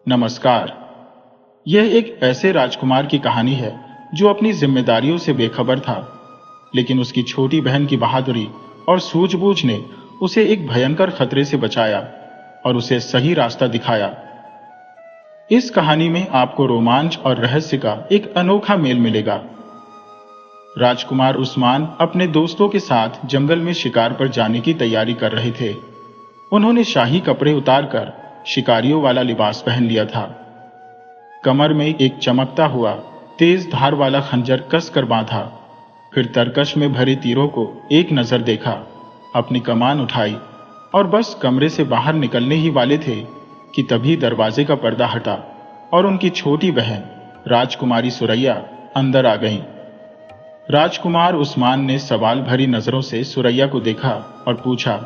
नमस्कार। यह एक ऐसे राजकुमार की कहानी है जो अपनी जिम्मेदारियों से बेखबर था, लेकिन उसकी छोटी बहन की बहादुरी और सूझबूझ ने उसे एक भयंकर खतरे से बचाया और उसे सही रास्ता दिखाया। इस कहानी में आपको रोमांच और रहस्य का एक अनोखा मेल मिलेगा। राजकुमार उस्मान अपने दोस्तों के साथ जंगल में शिकार पर जाने की तैयारी कर रहे थे। उन्होंने शाही कपड़े उतारकर शिकारियों वाला लिबास पहन लिया था। कमर में एक चमकता हुआ तेज धार वाला खंजर कस कर बांधा। फिर तरकश में भरे तीरों को एक नजर देखा, अपनी कमान उठाई और बस कमरे से बाहर निकलने ही वाले थे कि तभी दरवाजे का पर्दा हटा और उनकी छोटी बहन राजकुमारी सुरैया अंदर आ गईं। राजकुमार उस्मान ने सवाल भरी नजरों से सुरैया को देखा और पूछा,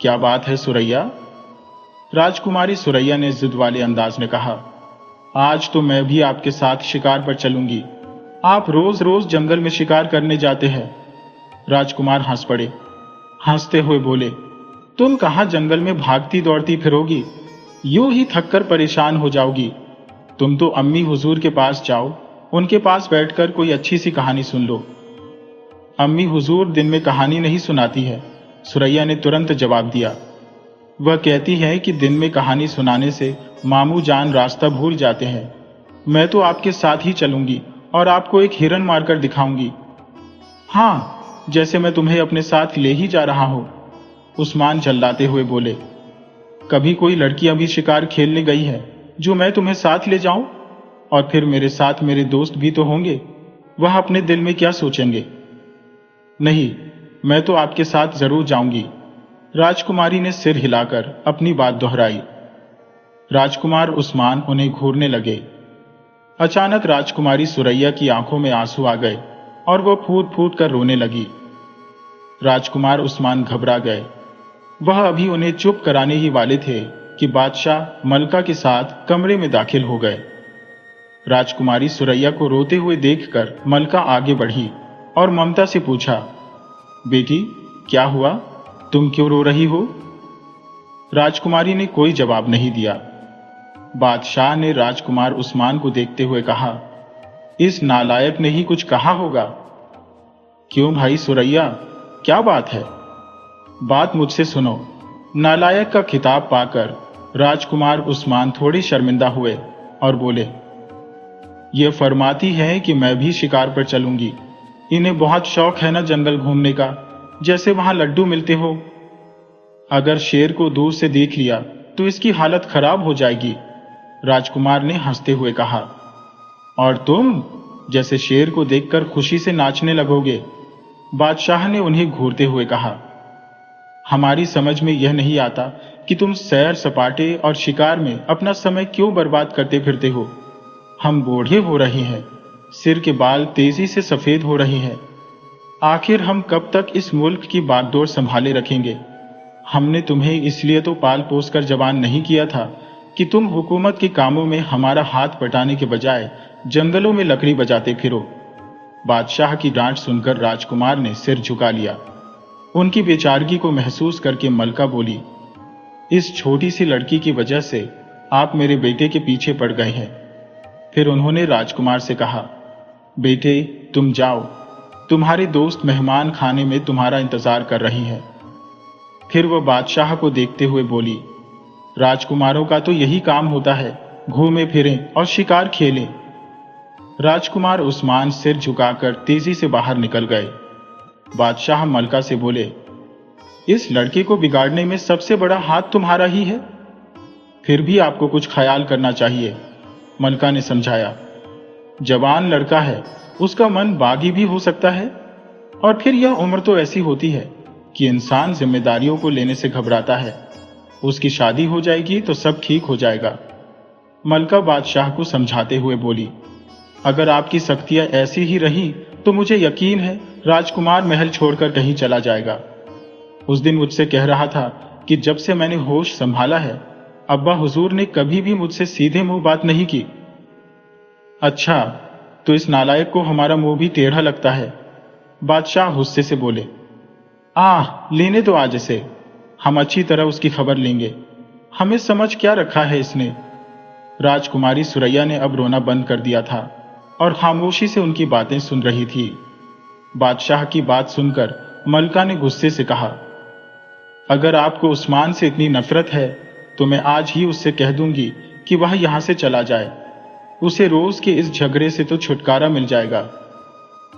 क्या बात है सुरैया? राजकुमारी सुरैया ने जिद वाले अंदाज में कहा, आज तो मैं भी आपके साथ शिकार पर चलूंगी। आप रोज रोज जंगल में शिकार करने जाते हैं। राजकुमार हंस पड़े। हंसते हुए बोले, तुम कहां जंगल में भागती दौड़ती फिरोगी? यूं ही थककर परेशान हो जाओगी। तुम तो अम्मी हुजूर के पास जाओ, उनके पास बैठकर कोई अच्छी सी कहानी सुन लो। अम्मी हुजूर दिन में कहानी नहीं सुनाती है, सुरैया ने तुरंत जवाब दिया। वह कहती है कि दिन में कहानी सुनाने से मामू जान रास्ता भूल जाते हैं। मैं तो आपके साथ ही चलूंगी और आपको एक हिरन मारकर दिखाऊंगी। हाँ, जैसे मैं तुम्हें अपने साथ ले ही जा रहा हूं, उस्मान झल्लाते हुए बोले। कभी कोई लड़की अभी शिकार खेलने गई है जो मैं तुम्हें साथ ले जाऊं? और फिर मेरे साथ मेरे दोस्त भी तो होंगे, वह अपने दिल में क्या सोचेंगे? नहीं, मैं तो आपके साथ जरूर जाऊंगी, राजकुमारी ने सिर हिलाकर अपनी बात दोहराई। राजकुमार उस्मान उन्हें घूरने लगे। अचानक राजकुमारी सुरैया की आंखों में आंसू आ गए और वह फूट फूट कर रोने लगी। राजकुमार उस्मान घबरा गए। वह अभी उन्हें चुप कराने ही वाले थे कि बादशाह मलका के साथ कमरे में दाखिल हो गए। राजकुमारी सुरैया को रोते हुए देखकर मलका आगे बढ़ी और ममता से पूछा, बेटी क्या हुआ? तुम क्यों रो रही हो? राजकुमारी ने कोई जवाब नहीं दिया। बादशाह ने राजकुमार उस्मान को देखते हुए कहा, इस नालायक ने ही कुछ कहा होगा। क्यों भाई सुरैया, क्या बात है? बात मुझसे सुनो। नालायक का खिताब पाकर राजकुमार उस्मान थोड़े शर्मिंदा हुए और बोले, ये फरमाती है कि मैं भी शिकार पर चलूंगी। इन्हें बहुत शौक है ना जंगल घूमने का, जैसे वहां लड्डू मिलते हो। अगर शेर को दूर से देख लिया तो इसकी हालत खराब हो जाएगी, राजकुमार ने हंसते हुए कहा। और तुम जैसे शेर को देखकर खुशी से नाचने लगोगे, बादशाह ने उन्हें घूरते हुए कहा। हमारी समझ में यह नहीं आता कि तुम सैर सपाटे और शिकार में अपना समय क्यों बर्बाद करते फिरते हो। हम बूढ़े हो रहे हैं, सिर के बाल तेजी से सफेद हो रहे हैं। आखिर हम कब तक इस मुल्क की बागडोर संभाले रखेंगे? हमने तुम्हें इसलिए तो पाल पोस कर जवान नहीं किया था कि तुम हुकूमत के कामों में हमारा हाथ बटाने के बजाय जंगलों में लकड़ी बजाते फिरो। बादशाह की डांट सुनकर राजकुमार ने सिर झुका लिया। उनकी बेचारगी को महसूस करके मलका बोली, इस छोटी सी लड़की की वजह से आप मेरे बेटे के पीछे पड़ गए हैं। फिर उन्होंने राजकुमार से कहा, बेटे तुम जाओ, तुम्हारे दोस्त मेहमान खाने में तुम्हारा इंतजार कर रही हैं। फिर वह बादशाह को देखते हुए बोली, राजकुमारों का तो यही काम होता है, घूमे फिरें और शिकार खेलें। राजकुमार उस्मान सिर झुकाकर तेजी से बाहर निकल गए। बादशाह मलका से बोले, इस लड़के को बिगाड़ने में सबसे बड़ा हाथ तुम्हारा ही है। फिर भी आपको कुछ ख्याल करना चाहिए, मलका ने समझाया। जवान लड़का है, उसका मन बागी भी हो सकता है। और फिर यह उम्र तो ऐसी होती है कि इंसान जिम्मेदारियों को लेने से घबराता है। उसकी शादी हो जाएगी तो सब ठीक हो जाएगा। मलका बादशाह को समझाते हुए बोली, अगर आपकी सख्तियां ऐसी ही रही तो मुझे यकीन है राजकुमार महल छोड़कर कहीं चला जाएगा। उस दिन मुझसे कह रहा था कि जब से मैंने होश संभाला है, अब्बा हुजूर ने कभी भी मुझसे सीधे मुंह बात नहीं की। अच्छा, तो इस नालायक को हमारा मुंह भी टेढ़ा लगता है, बादशाह गुस्से से बोले। लेने दो आज इसे, हम अच्छी तरह उसकी खबर लेंगे। हमें समझ क्या रखा है इसने। राजकुमारी सुरैया ने अब रोना बंद कर दिया था और खामोशी से उनकी बातें सुन रही थी। बादशाह की बात सुनकर मलका ने गुस्से से कहा, अगर आपको उस्मान से इतनी नफरत है तो मैं आज ही उससे कह दूंगी कि वह यहां से चला जाए। उसे रोज के इस झगड़े से तो छुटकारा मिल जाएगा।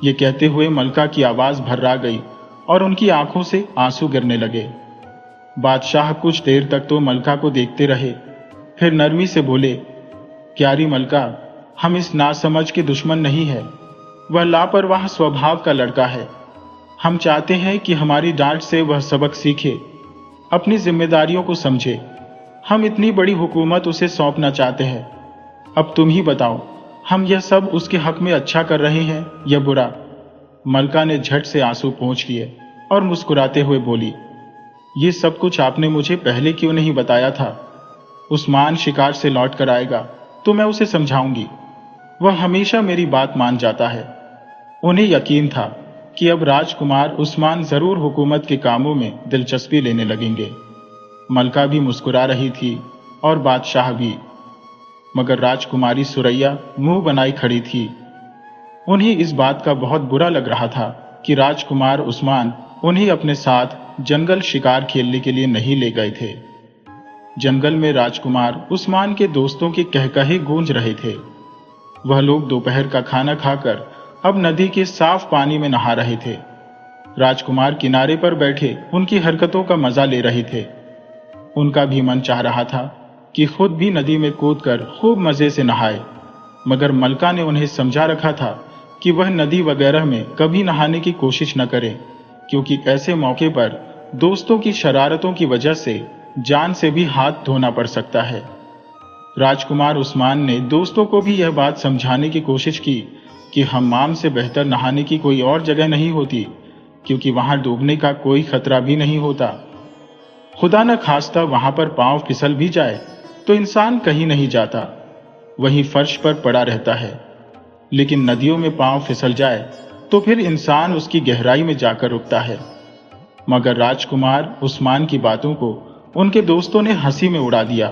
ये कहते हुए मलका की आवाज भर्रा गई और उनकी आंखों से आंसू गिरने लगे। बादशाह कुछ देर तक तो मलका को देखते रहे, फिर नरमी से बोले, प्यारी मलका, हम इस नासमझ के दुश्मन नहीं है। वह लापरवाह स्वभाव का लड़का है। हम चाहते हैं कि हमारी डांट से वह सबक सीखे, अपनी जिम्मेदारियों को समझे। हम इतनी बड़ी हुकूमत उसे सौंपना चाहते हैं। अब तुम ही बताओ, हम यह सब उसके हक में अच्छा कर रहे हैं या बुरा? मलका ने झट से आंसू पोंछ लिए और मुस्कुराते हुए बोली, ये सब कुछ आपने मुझे पहले क्यों नहीं बताया था? उस्मान शिकार से लौट कर आएगा तो मैं उसे समझाऊंगी। वह हमेशा मेरी बात मान जाता है। उन्हें यकीन था कि अब राजकुमार उस्मान जरूर हुकूमत के कामों में दिलचस्पी लेने लगेंगे। मलका भी मुस्कुरा रही थी और बादशाह भी, मगर राजकुमारी सुरैया मुंह बनाई खड़ी थी। उन्हें इस बात का बहुत बुरा लग रहा था कि राजकुमार उस्मान उन्हें अपने साथ जंगल शिकार खेलने के लिए नहीं ले गए थे। जंगल में राजकुमार उस्मान के दोस्तों के कहकहे गूंज रहे थे। वह लोग दोपहर का खाना खाकर अब नदी के साफ पानी में नहा रहे थे। राजकुमार किनारे पर बैठे उनकी हरकतों का मजा ले रहे थे। उनका भी मन चाह रहा था कि खुद भी नदी में कूदकर खूब मजे से नहाए, मगर मलका ने उन्हें समझा रखा था कि वह नदी वगैरह में कभी नहाने की कोशिश न करें, क्योंकि ऐसे मौके पर दोस्तों की शरारतों की वजह से जान से भी हाथ धोना पड़ सकता है। राजकुमार उस्मान ने दोस्तों को भी यह बात समझाने की कोशिश की कि हम्माम से बेहतर नहाने की कोई और जगह नहीं होती, क्योंकि वहां डूबने का कोई खतरा भी नहीं होता। खुदा न खास्ता वहां पर पांव फिसल भी जाए तो इंसान कहीं नहीं जाता, वहीं फर्श पर पड़ा रहता है। लेकिन नदियों में पांव फिसल जाए तो फिर इंसान उसकी गहराई में जाकर रुकता है। मगर राजकुमार उस्मान की बातों को उनके दोस्तों ने हंसी में उड़ा दिया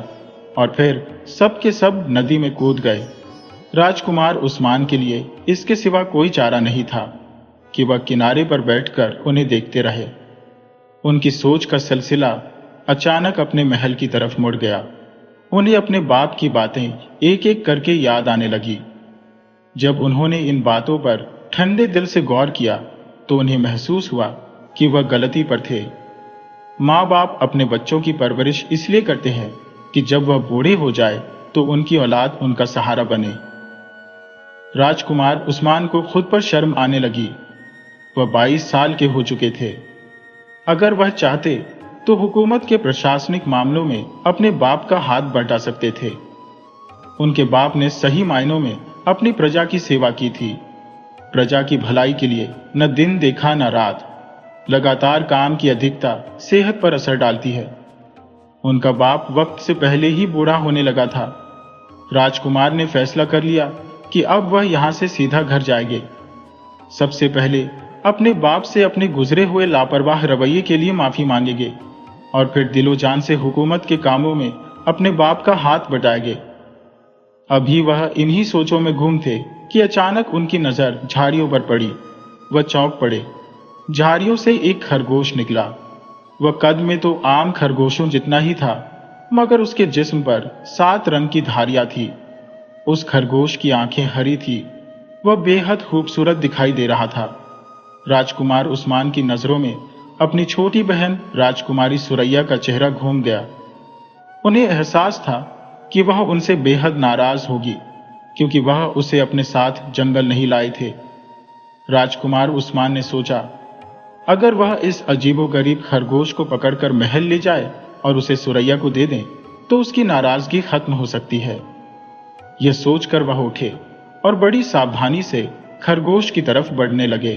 और फिर सब के सब नदी में कूद गए। राजकुमार उस्मान के लिए इसके सिवा कोई चारा नहीं था कि वह किनारे पर बैठकर उन्हें देखते रहे। उनकी सोच का सिलसिला अचानक अपने महल की तरफ मुड़ गया। उन्हें अपने बाप की बातें एक एक करके याद आने लगी। जब उन्होंने इन बातों पर ठंडे दिल से गौर किया तो उन्हें महसूस हुआ कि वह गलती पर थे। माँ बाप अपने बच्चों की परवरिश इसलिए करते हैं कि जब वह बूढ़े हो जाए तो उनकी औलाद उनका सहारा बने। राजकुमार उस्मान को खुद पर शर्म आने लगी। वह 22 साल के हो चुके थे। अगर वह चाहते तो हुकूमत के प्रशासनिक मामलों में अपने बाप का हाथ बंटा सकते थे। उनके बाप ने सही मायनों में अपनी प्रजा की सेवा की थी। प्रजा की भलाई के लिए न दिन देखा न रात। लगातार काम की अधिकता सेहत पर असर डालती है। उनका बाप वक्त से पहले ही बूढ़ा होने लगा था। राजकुमार ने फैसला कर लिया कि अब वह यहां से सीधा घर जाएंगे। सबसे पहले अपने बाप से अपने गुजरे हुए लापरवाह रवैये के लिए माफी मांगेंगे और फिर दिलो जान से हुकूमत के कामों में अपने बाप का हाथ बटाएंगे। अभी वह इन्हीं सोचों में गुम थे कि अचानक उनकी नजर झाड़ियों पर पड़ी। वह चौंक पड़े। झाड़ियों से एक खरगोश निकला। वह कद में तो आम खरगोशों जितना ही था, मगर उसके जिस्म पर 7 रंग की धारियां थी। उस खरगोश की आंखें हरी थी। वह बेहद खूबसूरत दिखाई दे रहा था। राजकुमार उस्मान की नजरों में अपनी छोटी बहन राजकुमारी सुरैया का चेहरा घूम गया। उन्हें एहसास था कि वह उनसे बेहद नाराज होगी, क्योंकि वह उसे अपने साथ जंगल नहीं लाए थे। राजकुमार उस्मान ने सोचा, अगर वह इस अजीबोगरीब खरगोश को पकड़कर महल ले जाए और उसे सुरैया को दे दें तो उसकी नाराजगी खत्म हो सकती है। यह सोचकर वह उठे और बड़ी सावधानी से खरगोश की तरफ बढ़ने लगे।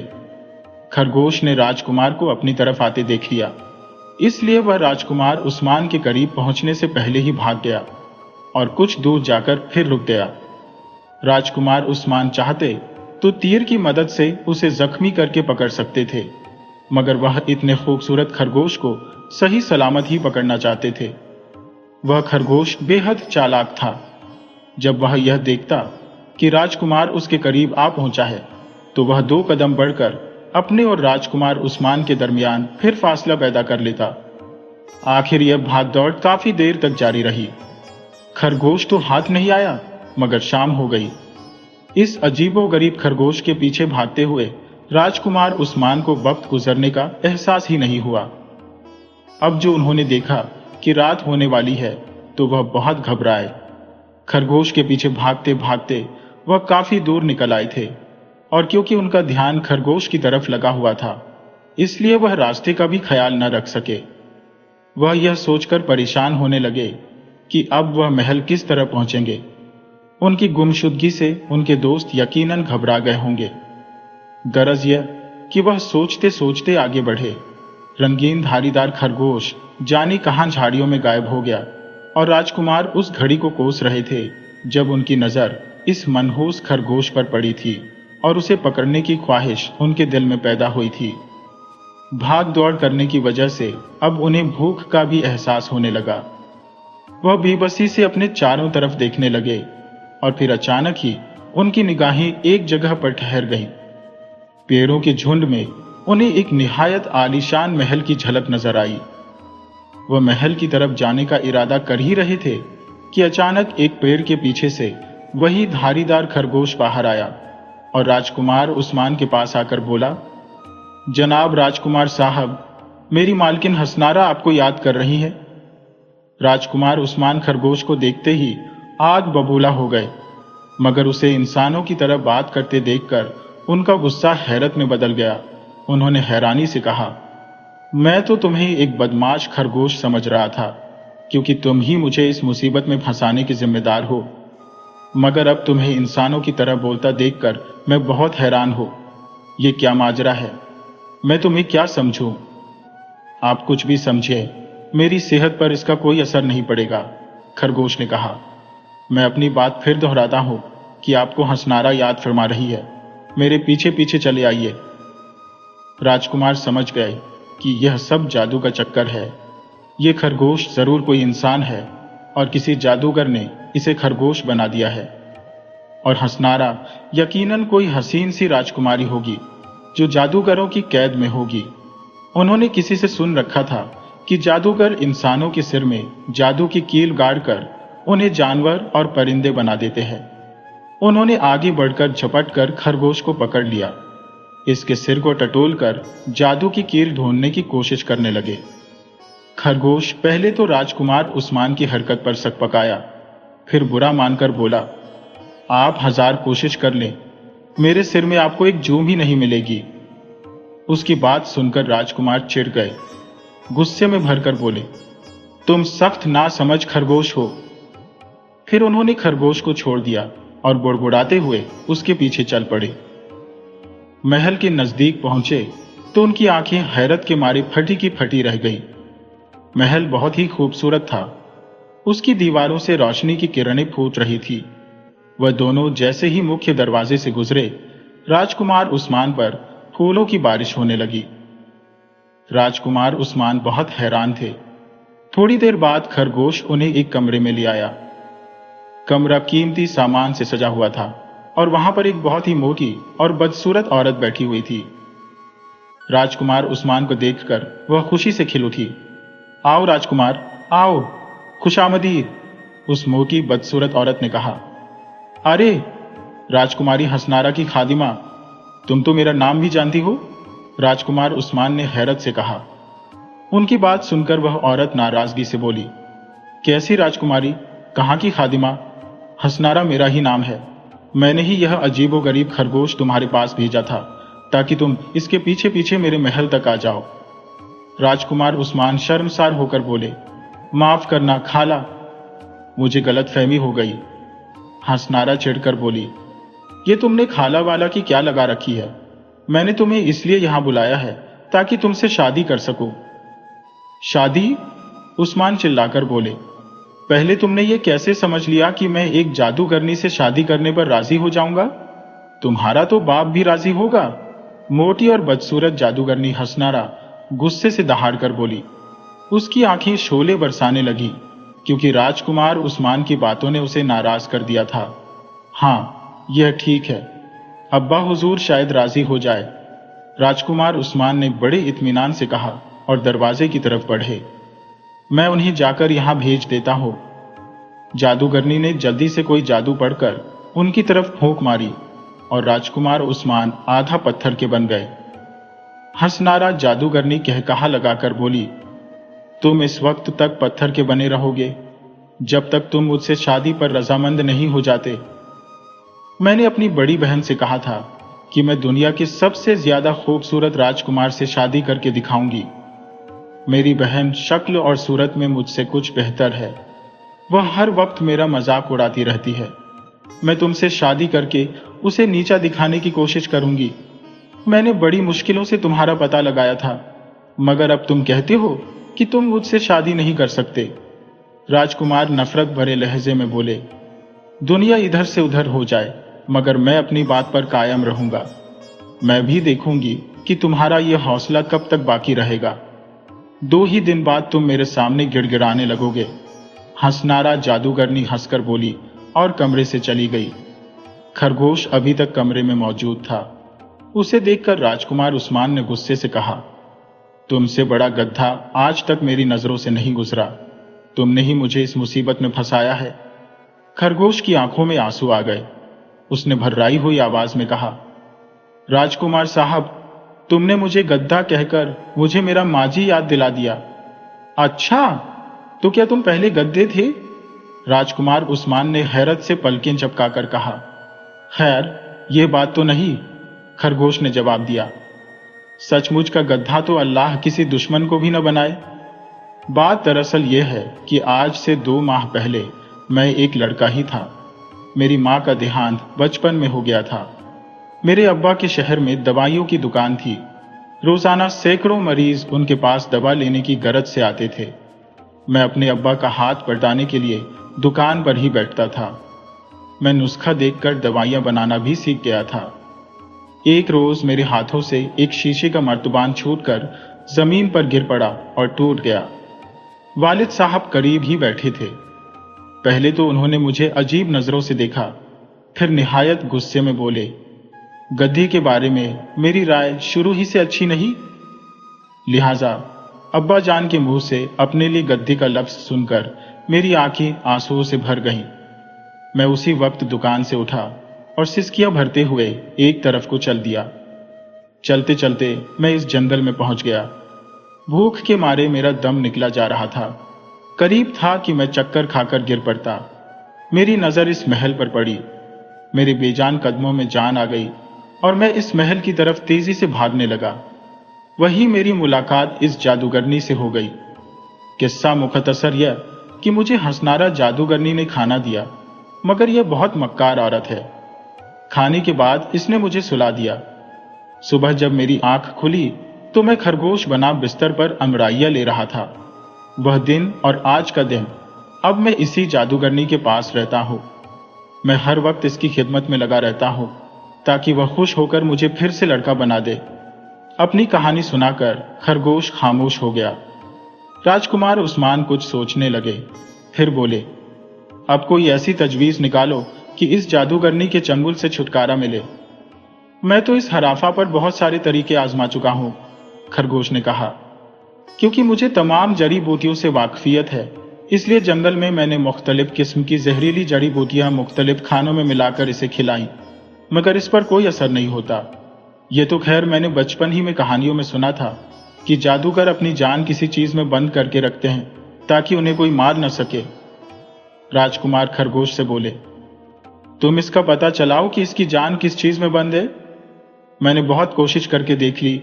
खरगोश ने राजकुमार को अपनी तरफ आते देख लिया, इसलिए वह राजकुमार उस्मान के करीब पहुंचने से पहले ही भाग गया और कुछ दूर जाकर फिर रुक गया। राजकुमार उस्मान चाहते तो तीर की मदद से उसे जख्मी करके पकड़ सकते थे, मगर वह इतने खूबसूरत खरगोश को सही सलामत ही पकड़ना चाहते थे। वह खरगोश बेहद चालाक था। जब वह यह देखता कि राजकुमार उसके करीब आ पहुंचा है तो वह 2 कदम बढ़कर अपने और राजकुमार उस्मान के दरमियान फिर फासला पैदा कर लेता। आखिर यह भागदौड़ काफी देर तक जारी रही। खरगोश तो हाथ नहीं आया, मगर शाम हो गई। इस अजीबोगरीब खरगोश के पीछे भागते हुए राजकुमार उस्मान को वक्त गुजरने का एहसास ही नहीं हुआ। अब जो उन्होंने देखा कि रात होने वाली है तो वह बहुत घबराए। खरगोश के पीछे भागते भागते वह काफी दूर निकल आए थे और क्योंकि उनका ध्यान खरगोश की तरफ लगा हुआ था इसलिए वह रास्ते का भी ख्याल न रख सके। वह यह सोचकर परेशान होने लगे कि अब वह महल किस तरह पहुंचेंगे। उनकी गुमशुदगी से उनके दोस्त यकीनन घबरा गए होंगे। गरज यह कि वह सोचते सोचते आगे बढ़े। रंगीन धारीदार खरगोश जाने कहां झाड़ियों में गायब हो गया और राजकुमार उस घड़ी को कोस रहे थे जब उनकी नजर इस मनहूस खरगोश पर पड़ी थी और उसे पकड़ने की ख्वाहिश उनके दिल में पैदा हुई थी। भाग दौड़ करने की वजह से अब उन्हें भूख का भी एहसास होने लगा। वह बेबसी से अपने चारों तरफ देखने लगे और फिर अचानक ही उनकी निगाहें एक जगह पर ठहर गईं। पेड़ों के झुंड में उन्हें एक निहायत आलीशान महल की झलक नजर आई। वह महल की तरफ जाने का इरादा कर ही रहे थे कि अचानक एक पेड़ के पीछे से वही धारीदार खरगोश बाहर आया और राजकुमार उस्मान के पास आकर बोला, जनाब राजकुमार साहब, मेरी मालकिन हसनारा आपको याद कर रही है। राजकुमार उस्मान खरगोश को देखते ही आग बबूला हो गए, मगर उसे इंसानों की तरह बात करते देखकर उनका गुस्सा हैरत में बदल गया। उन्होंने हैरानी से कहा, मैं तो तुम्हें एक बदमाश खरगोश समझ रहा था क्योंकि तुम ही मुझे इस मुसीबत में फंसाने के जिम्मेदार हो, मगर अब तुम्हें इंसानों की तरह बोलता देखकर मैं बहुत हैरान हूं। ये क्या माजरा है? मैं तुम्हें क्या समझूं? आप कुछ भी समझे, मेरी सेहत पर इसका कोई असर नहीं पड़ेगा, खरगोश ने कहा। मैं अपनी बात फिर दोहराता हूं कि आपको हसनारा याद फरमा रही है। मेरे पीछे पीछे चले आइए। राजकुमार समझ गए कि यह सब जादू का चक्कर है। यह खरगोश जरूर कोई इंसान है और किसी जादूगर ने इसे खरगोश बना दिया है और हसनारा यकीनन कोई हसीन सी राजकुमारी होगी जो जादूगरों की कैद में होगी। उन्होंने किसी से सुन रखा था कि जादूगर इंसानों के सिर में जादू की कील गाड़कर उन्हें जानवर और परिंदे बना देते हैं। उन्होंने आगे बढ़कर झपट कर खरगोश को पकड़ लिया। इसके सिर को टटोलकर जादू की कील ढूंढने की कोशिश करने लगे। खरगोश पहले तो राजकुमार उस्मान की हरकत पर सकपकाया, फिर बुरा मानकर बोला, आप 1000 कोशिश कर लें, मेरे सिर में आपको एक जूं भी नहीं मिलेगी। उसकी बात सुनकर राजकुमार चिढ़ गए। गुस्से में भरकर बोले, तुम सख्त नासमझ खरगोश हो। फिर उन्होंने खरगोश को छोड़ दिया और बुड़बुड़ाते हुए उसके पीछे चल पड़े। महल के नजदीक पहुंचे तो उनकी आंखें हैरत के मारे फटी की फटी रह गई। महल बहुत ही खूबसूरत था। उसकी दीवारों से रोशनी की किरणें फूट रही थी। वह दोनों जैसे ही मुख्य दरवाजे से गुजरे, राजकुमार उस्मान पर फूलों की बारिश होने लगी। राजकुमार उस्मान बहुत हैरान थे। थोड़ी देर बाद खरगोश उन्हें एक कमरे में ले आया। कमरा कीमती सामान से सजा हुआ था और वहां पर एक बहुत ही मोटी और बदसूरत औरत बैठी हुई थी। राजकुमार उस्मान को देखकर वह खुशी से खिल उठी। आओ राजकुमार, आओ, खुशामदीद, उस मोटी बदसूरत औरत ने कहा। अरे राजकुमारी हसनारा की खादिमा, तुम तो मेरा नाम भी जानती हो, राजकुमार उस्मान ने हैरत से कहा। उनकी बात सुनकर वह औरत नाराजगी से बोली, कैसी राजकुमारी, कहां की खादिमा? हसनारा मेरा ही नाम है। मैंने ही यह अजीबोगरीब खरगोश तुम्हारे पास भेजा था ताकि तुम इसके पीछे पीछे मेरे महल तक आ जाओ। राजकुमार उस्मान शर्मसार होकर बोले, माफ करना खाला, मुझे गलतफहमी हो गई। हसनारा चिढ़कर बोली, ये तुमने खाला वाला की क्या लगा रखी है? मैंने तुम्हें इसलिए यहां बुलाया है ताकि तुमसे शादी कर सकूं। शादी? उस्मान चिल्लाकर बोले, पहले तुमने ये कैसे समझ लिया कि मैं एक जादूगरनी से शादी करने पर राजी हो जाऊंगा? तुम्हारा तो बाप भी राजी होगा। मोटी और बदसूरत जादूगरनी हसनारा गुस्से से दहाड़कर बोली। उसकी आंखें शोले बरसाने लगी क्योंकि राजकुमार उस्मान की बातों ने उसे नाराज कर दिया था। हाँ, यह ठीक है, अब्बा हुजूर शायद राजी हो जाए, राजकुमार उस्मान ने बड़े इत्मीनान से कहा और दरवाजे की तरफ बढ़े। मैं उन्हें जाकर यहां भेज देता हूं। जादूगरनी ने जल्दी से कोई जादू पढ़कर उनकी तरफ फूंक मारी और राजकुमार उस्मान आधा पत्थर के बन गए। हंसनारा जादूगरनी कहकहा लगाकर बोली, तुम इस वक्त तक पत्थर के बने रहोगे जब तक तुम मुझसे शादी पर रजामंद नहीं हो जाते। मैंने अपनी बड़ी बहन से कहा था कि मैं दुनिया के सबसे ज्यादा खूबसूरत राजकुमार से शादी करके दिखाऊंगी। मेरी बहन शक्ल और सूरत में मुझसे कुछ बेहतर है। वह हर वक्त मेरा मजाक उड़ाती रहती है। मैं तुमसे शादी करके उसे नीचा दिखाने की कोशिश करूंगी। मैंने बड़ी मुश्किलों से तुम्हारा पता लगाया था, मगर अब तुम कहते हो कि तुम मुझसे शादी नहीं कर सकते। राजकुमार नफरत भरे लहजे में बोले, दुनिया इधर से उधर हो जाए मगर मैं अपनी बात पर कायम रहूंगा। मैं भी देखूंगी कि तुम्हारा यह हौसला कब तक बाकी रहेगा। 2 ही दिन बाद तुम मेरे सामने गिड़गिड़ाने लगोगे। हंसनारा जादूगरनी हंसकर बोली और कमरे से चली गई। खरगोश अभी तक कमरे में मौजूद था। उसे देखकर राजकुमार उस्मान ने गुस्से से कहा, तुमसे बड़ा गद्दा आज तक मेरी नजरों से नहीं गुजरा। तुमने ही मुझे इस मुसीबत में फंसाया है। खरगोश की आंखों में आंसू आ गए। उसने भर्राई हुई आवाज में कहा, राजकुमार साहब, तुमने मुझे गद्दा कहकर मुझे मेरा माजी याद दिला दिया। अच्छा, तो क्या तुम पहले गद्दे थे? राजकुमार उस्मान ने हैरत से पलकें झपकाकर कहा। खैर, यह बात तो नहीं, खरगोश ने जवाब दिया। सचमुच का गद्दा तो अल्लाह किसी दुश्मन को भी न बनाए। बात दरअसल यह है कि आज से 2 माह पहले मैं एक लड़का ही था। मेरी मां का देहांत बचपन में हो गया था। मेरे अब्बा के शहर में दवाइयों की दुकान थी। रोजाना सैकड़ों मरीज उनके पास दवा लेने की गरज से आते थे। मैं अपने अब्बा का हाथ बटाने के लिए दुकान पर ही बैठता था। मैं नुस्खा देखकर दवाइयां बनाना भी सीख गया था। एक रोज मेरे हाथों से एक शीशे का मर्तबान छूटकर जमीन पर गिर पड़ा और टूट गया। वालिद साहब करीब ही बैठे थे। पहले तो उन्होंने मुझे अजीब नजरों से देखा, फिर निहायत गुस्से में बोले, गद्दी के बारे में मेरी राय शुरू ही से अच्छी नहीं। लिहाजा अब्बा जान के मुंह से अपने लिए गद्दी का लफ्ज सुनकर मेरी आंखें आंसुओं से भर गईं। मैं उसी वक्त दुकान से उठा और सिसकियां भरते हुए एक तरफ को चल दिया। चलते चलते मैं इस जंगल में पहुंच गया। भूख के मारे मेरा दम निकला जा रहा था। करीब था कि मैं चक्कर खाकर गिर पड़ता। मेरी नजर इस महल पर पड़ी। मेरे बेजान कदमों में जान आ गई और मैं इस महल की तरफ तेजी से भागने लगा। वही मेरी मुलाकात इस जादूगरनी से हो गई। किस्सा मुख्तसर यह कि मुझे हंसनारा जादूगरनी ने खाना दिया, मगर यह बहुत मक्कार औरत है। खाने के बाद इसने मुझे सुला दिया। सुबह जब मेरी आंख खुली तो मैं खरगोश बना बिस्तर पर अमराइया ले रहा था। वह दिन और आज का दिन, अब मैं इसी जादूगरनी के पास रहता हूं। मैं हर वक्त इसकी खिदमत में लगा रहता हूं ताकि वह खुश होकर मुझे फिर से लड़का बना दे। अपनी कहानी सुनाकर खरगोश खामोश हो गया। राजकुमार उस्मान कुछ सोचने लगे, फिर बोले, अब कोई ऐसी तजवीज निकालो कि इस जादूगरनी के चंगुल से छुटकारा मिले। मैं तो इस हराफा पर बहुत सारे तरीके आजमा चुका हूं, खरगोश ने कहा। क्योंकि मुझे तमाम जड़ी बूटियों से वाकफियत है, इसलिए जंगल में मैंने मुख्तलिफ किस्म की जहरीली जड़ी बूटियां मुख्तलिफ खानों में मिलाकर इसे खिलाई, मगर इस पर कोई असर नहीं होता। यह तो खैर मैंने बचपन ही में कहानियों में सुना था कि जादूगर अपनी जान किसी चीज में बंद करके रखते हैं ताकि उन्हें कोई मार न सके। राजकुमार खरगोश से बोले, तुम इसका पता चलाओ कि इसकी जान किस चीज में बंद है। मैंने बहुत कोशिश करके देख ली,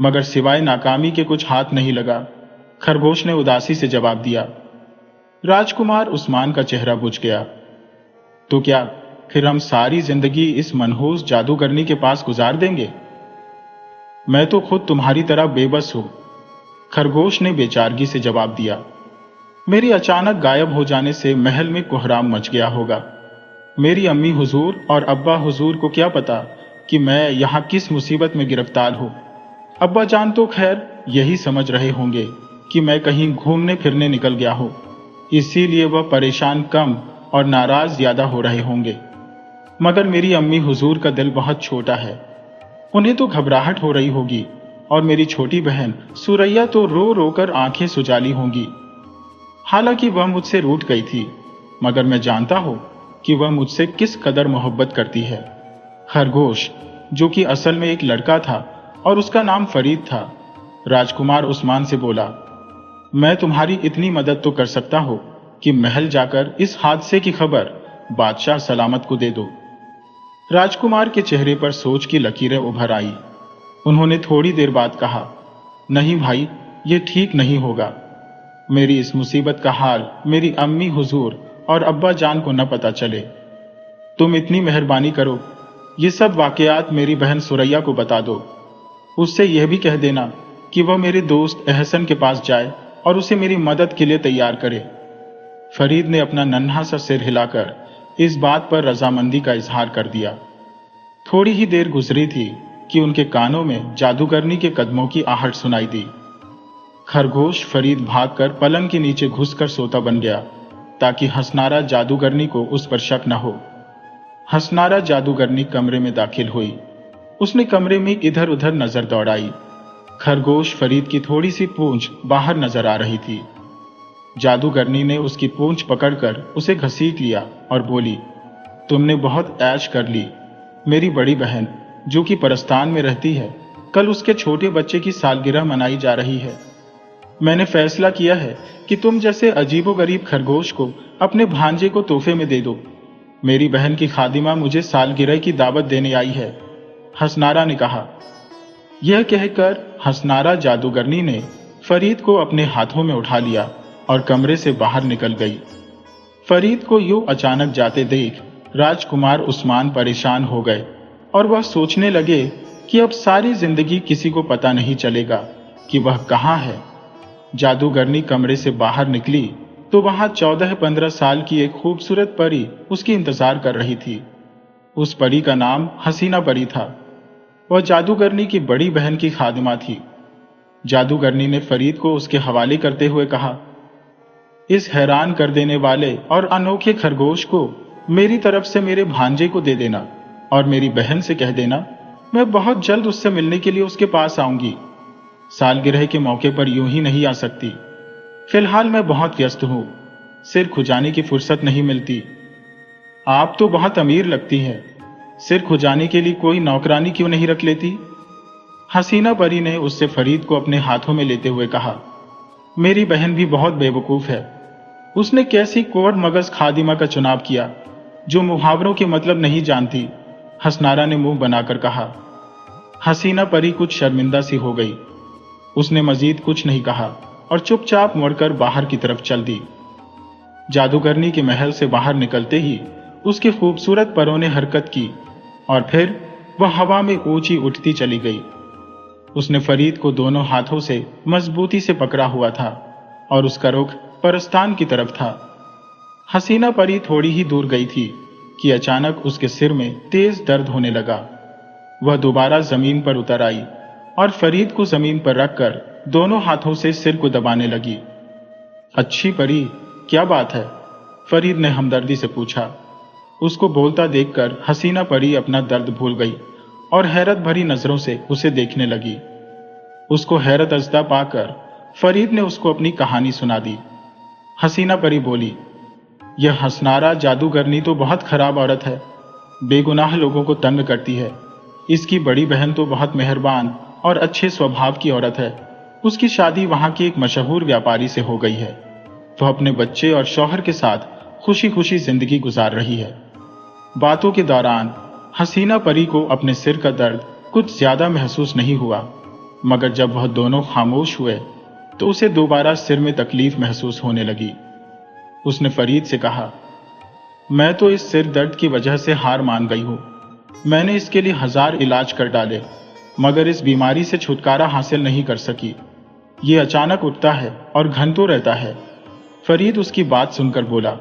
मगर सिवाय नाकामी के कुछ हाथ नहीं लगा, खरगोश ने उदासी से जवाब दिया। राजकुमार उस्मान का चेहरा बुझ गया। तो क्या फिर हम सारी जिंदगी इस मनहूस जादूगरनी के पास गुजार देंगे? मैं तो खुद तुम्हारी तरह बेबस हूं, खरगोश ने बेचारगी से जवाब दिया। मेरी अचानक गायब हो जाने से महल में कोहराम मच गया होगा। मेरी अम्मी हुजूर और अब्बा हुजूर को क्या पता कि मैं यहां किस मुसीबत में गिरफ्तार हूं। अब्बा जान तो खैर यही समझ रहे होंगे कि मैं कहीं घूमने फिरने निकल गया हूं, इसीलिए वह परेशान कम और नाराज ज्यादा हो रहे होंगे। मगर मेरी अम्मी हुजूर का दिल बहुत छोटा है, उन्हें तो घबराहट हो रही होगी, और मेरी छोटी बहन सुरैया तो रो रो कर आंखें सुजाली होंगी। हालांकि वह मुझसे रूठ गई थी, मगर मैं जानता हूं कि वह मुझसे किस कदर मोहब्बत करती है। खरगोश, जो कि असल में एक लड़का था और उसका नाम फरीद था, राजकुमार उस्मान से बोला, मैं तुम्हारी इतनी मदद तो कर सकता हूं कि महल जाकर इस हादसे की खबर बादशाह सलामत को दे दो। राजकुमार के चेहरे पर सोच की लकीरें उभर आई। उन्होंने थोड़ी देर बाद कहा, नहीं भाई, ये ठीक नहीं होगा। मेरी इस मुसीबत का हाल मेरी अम्मी हुजूर और अब्बा जान को न पता चले। तुम इतनी मेहरबानी करो, ये सब वाकयात मेरी बहन सुरैया को बता दो। उससे यह भी कह देना कि वह मेरे दोस्त एहसन के पास जाए और उसे मेरी मदद के लिए तैयार करे। फरीद ने अपना नन्हा सा सिर हिलाकर इस बात पर रजामंदी का इजहार कर दिया। थोड़ी ही देर गुजरी थी कि उनके कानों में जादूगरनी के कदमों की आहट सुनाई दी। खरगोश फरीद भागकर पलंग के नीचे घुसकर सोता बन गया, ताकि हंसनारा जादूगरनी को उस पर शक न हो। हंसनारा जादूगरनी कमरे में दाखिल हुई। उसने कमरे में इधर उधर नजर दौड़ाई। खरगोश फरीद की थोड़ी सी पूंछ बाहर नजर आ रही थी। जादूगरनी ने उसकी पूंछ पकड़कर उसे घसीट लिया और बोली, तुमने बहुत ऐश कर ली। मेरी बड़ी बहन, जो कि परस्तान में रहती है, कल उसके छोटे बच्चे की सालगिरह मनाई जा रही है। मैंने फैसला किया है कि तुम जैसे अजीबोगरीब खरगोश को अपने भांजे को तोहफे में दे दो। मेरी बहन की खादिमा मुझे सालगिरह की दावत देने आई है, हंसनारा ने कहा। यह कहकर हंसनारा जादूगरनी ने फरीद को अपने हाथों में उठा लिया और कमरे से बाहर निकल गई। फरीद को यूं अचानक जाते देख राजकुमार उस्मान परेशान हो गए और वह सोचने लगे कि अब सारी जिंदगी किसी को पता नहीं चलेगा कि वह कहाँ है। जादूगरनी कमरे से बाहर निकली तो वहां 14-15 साल की एक खूबसूरत परी उसकी इंतजार कर रही थी। उस परी का नाम हसीना परी था। वह जादूगरनी की बड़ी बहन की खादिमा थी। जादूगरनी ने फरीद को उसके हवाले करते हुए कहा, इस हैरान कर देने वाले और अनोखे खरगोश को मेरी तरफ से मेरे भांजे को दे देना और मेरी बहन से कह देना मैं बहुत जल्द उससे मिलने के लिए उसके पास आऊंगी। सालगिरह के मौके पर यूं ही नहीं आ सकती। फिलहाल मैं बहुत व्यस्त हूं, सिर खुजाने की फुर्सत नहीं मिलती। आप तो बहुत अमीर लगती हैं, सिर खुजाने के लिए कोई नौकरानी क्यों नहीं रख लेती? हसीना परी ने उससे फरीद को अपने हाथों में लेते हुए कहा, मेरी बहन भी बहुत बेवकूफ है। उसने कैसी कोड़ मगज खादिमा का चुनाव किया जो मुहावरों के मतलब नहीं जानती, हंसनारा ने मुंह बनाकर कहा। हसीना परी कुछ शर्मिंदा सी हो गई। उसने मजीद कुछ नहीं कहा और चुपचाप मुड़कर बाहर की तरफ चल दी। जादूगरनी के महल से बाहर निकलते ही उसके खूबसूरत परों ने हरकत की और फिर वह हवा में ऊंची उठती चली गई। उसने फरीद को दोनों हाथों से मजबूती से पकड़ा हुआ था और उसका रुख परस्तान की तरफ था। हसीना परी थोड़ी ही दूर गई थी कि अचानक उसके सिर में तेज दर्द होने लगा। वह दोबारा जमीन पर उतर आई और फरीद को जमीन पर रखकर दोनों हाथों से सिर को दबाने लगी। अच्छी परी, क्या बात है? फरीद ने हमदर्दी से पूछा। उसको बोलता देखकर हसीना परी अपना दर्द भूल गई और हैरत भरी नजरों से उसे देखने लगी। उसको हैरत अजदा पाकर फरीद ने उसको अपनी कहानी सुना दी। हसीना परी बोली, यह हंसनारा जादूगरनी तो बहुत खराब औरत है, बेगुनाह लोगों को तंग करती है। इसकी बड़ी बहन तो बहुत मेहरबान और अच्छे स्वभाव की औरत है। उसकी शादी वहां के एक मशहूर व्यापारी से हो गई है। वह अपने बच्चे और शौहर के साथ खुशी खुशी जिंदगी गुजार रही है। बातों के दौरान हसीना परी को अपने सिर का दर्द कुछ ज्यादा महसूस नहीं हुआ, मगर जब वह दोनों खामोश हुए तो उसे दोबारा सिर में तकलीफ महसूस होने लगी। उसने फरीद से कहा, मैं तो इस सिर दर्द की वजह से हार मान गई हूं। मैंने इसके लिए 1000 इलाज कर डाले, मगर इस बीमारी से छुटकारा हासिल नहीं कर सकी। ये अचानक उठता है और घंटों रहता है। फरीद उसकी बात सुनकर बोला,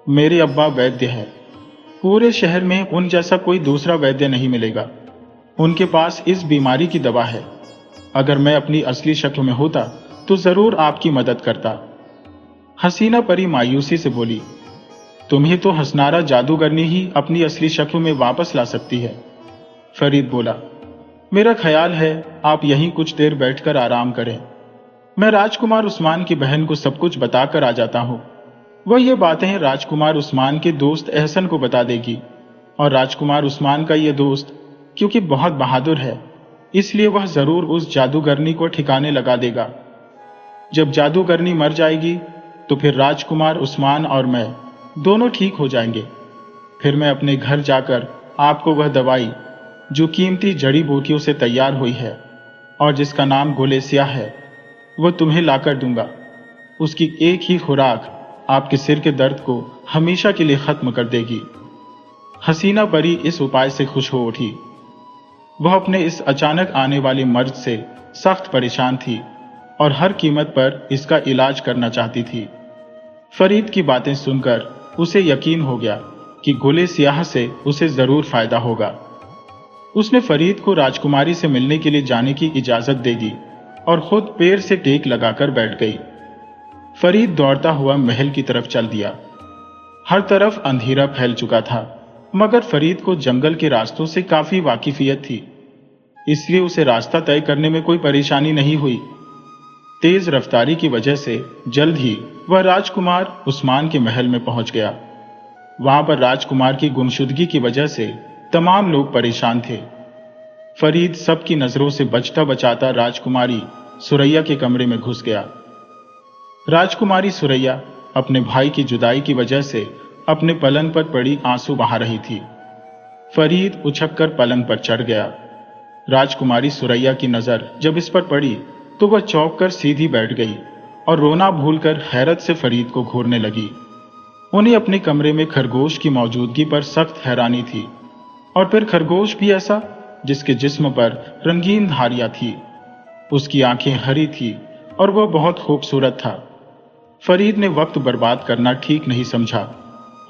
मेरे अब्बा वैद्य है। पूरे शहर में उन जैसा कोई दूसरा वैद्य नहीं मिलेगा। उनके पास इस बीमारी की दवा है। अगर मैं अपनी असली शक्ल में होता तो जरूर आपकी मदद करता। हसीना परी मायूसी से बोली, तुम्हें तो हसनारा जादूगरनी ही अपनी असली शक्ल में वापस ला सकती है। फरीद बोला, मेरा ख्याल है आप यहीं कुछ देर बैठकर आराम करें। मैं राजकुमार उस्मान की बहन को सब कुछ बताकर आ जाता हूं। वह ये बातें राजकुमार उस्मान के दोस्त एहसन को बता देगी, और राजकुमार उस्मान का यह दोस्त क्योंकि बहुत बहादुर है, इसलिए वह जरूर उस जादूगरनी को ठिकाने लगा देगा। जब जादूगरनी मर जाएगी तो फिर राजकुमार उस्मान और मैं दोनों ठीक हो जाएंगे। फिर मैं अपने घर जाकर आपको वह दवाई जो कीमती जड़ी बूटियों से तैयार हुई है और जिसका नाम गोलेसिया है, वह तुम्हें लाकर दूंगा। उसकी एक ही खुराक आपके सिर के दर्द को हमेशा के लिए खत्म कर देगी। हसीना परी इस उपाय से खुश हो उठी। वह अपने इस अचानक आने वाले मर्ज से सख्त परेशान थी और हर कीमत पर इसका इलाज करना चाहती थी। फरीद की बातें सुनकर उसे यकीन हो गया कि गोले सियाह से उसे जरूर फायदा होगा। उसने फरीद को राजकुमारी से मिलने के लिए जाने की इजाजत दे दी और खुद पैर से टेक लगाकर बैठ गई। फरीद दौड़ता हुआ महल की तरफ चल दिया। हर तरफ अंधेरा फैल चुका था, मगर फरीद को जंगल के रास्तों से काफी वाकिफियत थी, इसलिए उसे रास्ता तय करने में कोई परेशानी नहीं हुई। तेज रफ्तारी की वजह से जल्द ही वह राजकुमार उस्मान के महल में पहुंच गया। वहां पर राजकुमार की गुमशुदगी की वजह से तमाम लोग परेशान थे। फरीद सबकी नजरों से बचता बचाता राजकुमारी सुरैया के कमरे में घुस गया। राजकुमारी सुरैया अपने भाई की जुदाई की वजह से अपने पलंग पर पड़ी आंसू बहा रही थी। फरीद उछककर पलंग पर चढ़ गया। राजकुमारी सुरैया की नजर जब इस पर पड़ी तो वह चौंक कर सीधी बैठ गई और रोना भूलकर हैरत से फरीद को घूरने लगी। उन्हें अपने कमरे में खरगोश की मौजूदगी पर सख्त हैरानी थी, और फिर खरगोश भी ऐसा जिसके जिस्म पर रंगीन धारियां थी। उसकी आंखें हरी थी और वह बहुत खूबसूरत था। फरीद ने वक्त बर्बाद करना ठीक नहीं समझा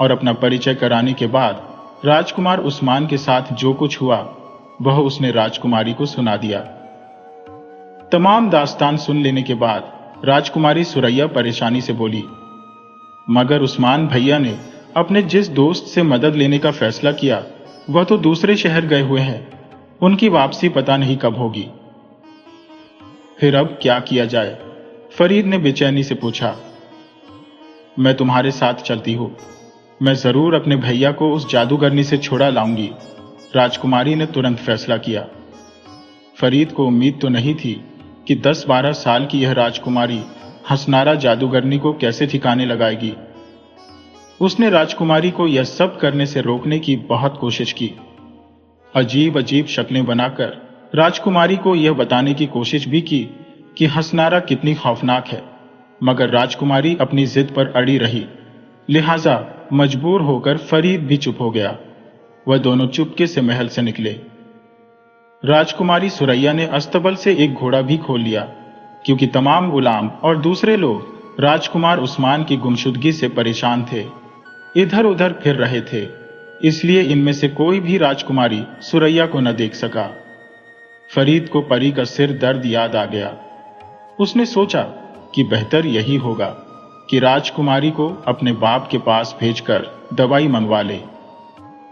और अपना परिचय कराने के बाद राजकुमार उस्मान के साथ जो कुछ हुआ वह उसने राजकुमारी को सुना दिया। तमाम दास्तान सुन लेने के बाद राजकुमारी सुरैया परेशानी से बोली, मगर उस्मान भैया ने अपने जिस दोस्त से मदद लेने का फैसला किया वह तो दूसरे शहर गए हुए हैं। उनकी वापसी पता नहीं कब होगी। फिर अब क्या किया जाए? फरीद ने बेचैनी से पूछा। मैं तुम्हारे साथ चलती हूं। मैं जरूर अपने भैया को उस जादूगरनी से छुड़ा लाऊंगी। राजकुमारी ने तुरंत फैसला किया। फरीद को उम्मीद तो नहीं थी कि 10-12 साल की यह राजकुमारी हसनारा जादूगरनी को कैसे ठिकाने लगाएगी। उसने राजकुमारी को यह सब करने से रोकने की बहुत कोशिश की। अजीब अजीब शक्लें बनाकर राजकुमारी को यह बताने की कोशिश भी की कि हसनारा कितनी खौफनाक है, मगर राजकुमारी अपनी जिद पर अड़ी रही। लिहाजा मजबूर होकर फरीद भी चुप हो गया। वह दोनों चुपके से महल से निकले। राजकुमारी सुरैया ने अस्तबल से एक घोड़ा भी खोल लिया, क्योंकि तमाम गुलाम और दूसरे लोग राजकुमार उस्मान की गुमशुदगी से परेशान थे, इधर उधर फिर रहे थे, इसलिए इनमें से कोई भी राजकुमारी सुरैया को न देख सका। फरीद को परी का सिर दर्द याद आ गया। उसने सोचा कि बेहतर यही होगा कि राजकुमारी को अपने बाप के पास भेजकर दवाई मंगवा ले।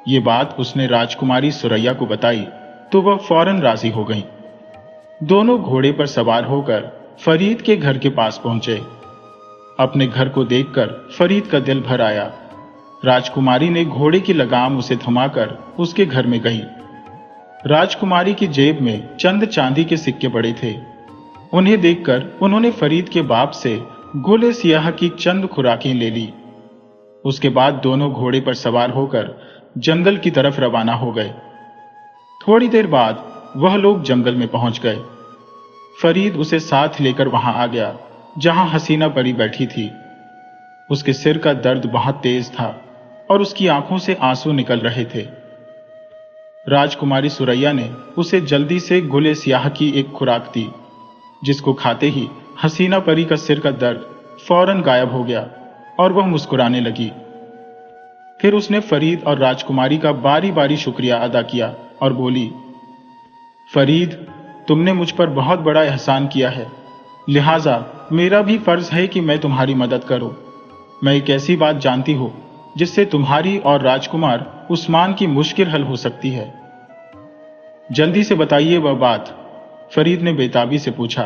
ये बात उसने राजकुमारी सुरैया को बताई तो वह फौरन राजी हो गई। दोनों घोड़े पर सवार होकर फरीद के घर के पास पहुंचे। अपने घर को देखकर फरीद का दिल भर आया। राजकुमारी ने घोड़े की लगाम उसे थमाकर उसके घर में गई। राजकुमारी की जेब में चंद चांदी के सिक्के पड़े थे। उन्हें देखकर उन्होंने फरीद के बाप से गोले सियाह की चंद खुराकें ले ली। उसके बाद दोनों घोड़े पर सवार होकर जंगल की तरफ रवाना हो गए। थोड़ी देर बाद वह लोग जंगल में पहुंच गए। फरीद उसे साथ लेकर वहां आ गया जहां हसीना परी बैठी थी। उसके सिर का दर्द बहुत तेज था और उसकी आंखों से आंसू निकल रहे थे। राजकुमारी सुरैया ने उसे जल्दी से गुले सियाह की एक खुराक दी, जिसको खाते ही हसीना परी का सिर का दर्द फौरन गायब हो गया और वह मुस्कुराने लगी। फिर उसने फरीद और राजकुमारी का बारी बारी शुक्रिया अदा किया और बोली, फरीद, तुमने मुझ पर बहुत बड़ा एहसान किया है, लिहाजा मेरा भी फर्ज है कि मैं तुम्हारी मदद करूं। मैं एक ऐसी बात जानती हूँ जिससे तुम्हारी और राजकुमार उस्मान की मुश्किल हल हो सकती है। जल्दी से बताइए वह बात, फरीद ने बेताबी से पूछा।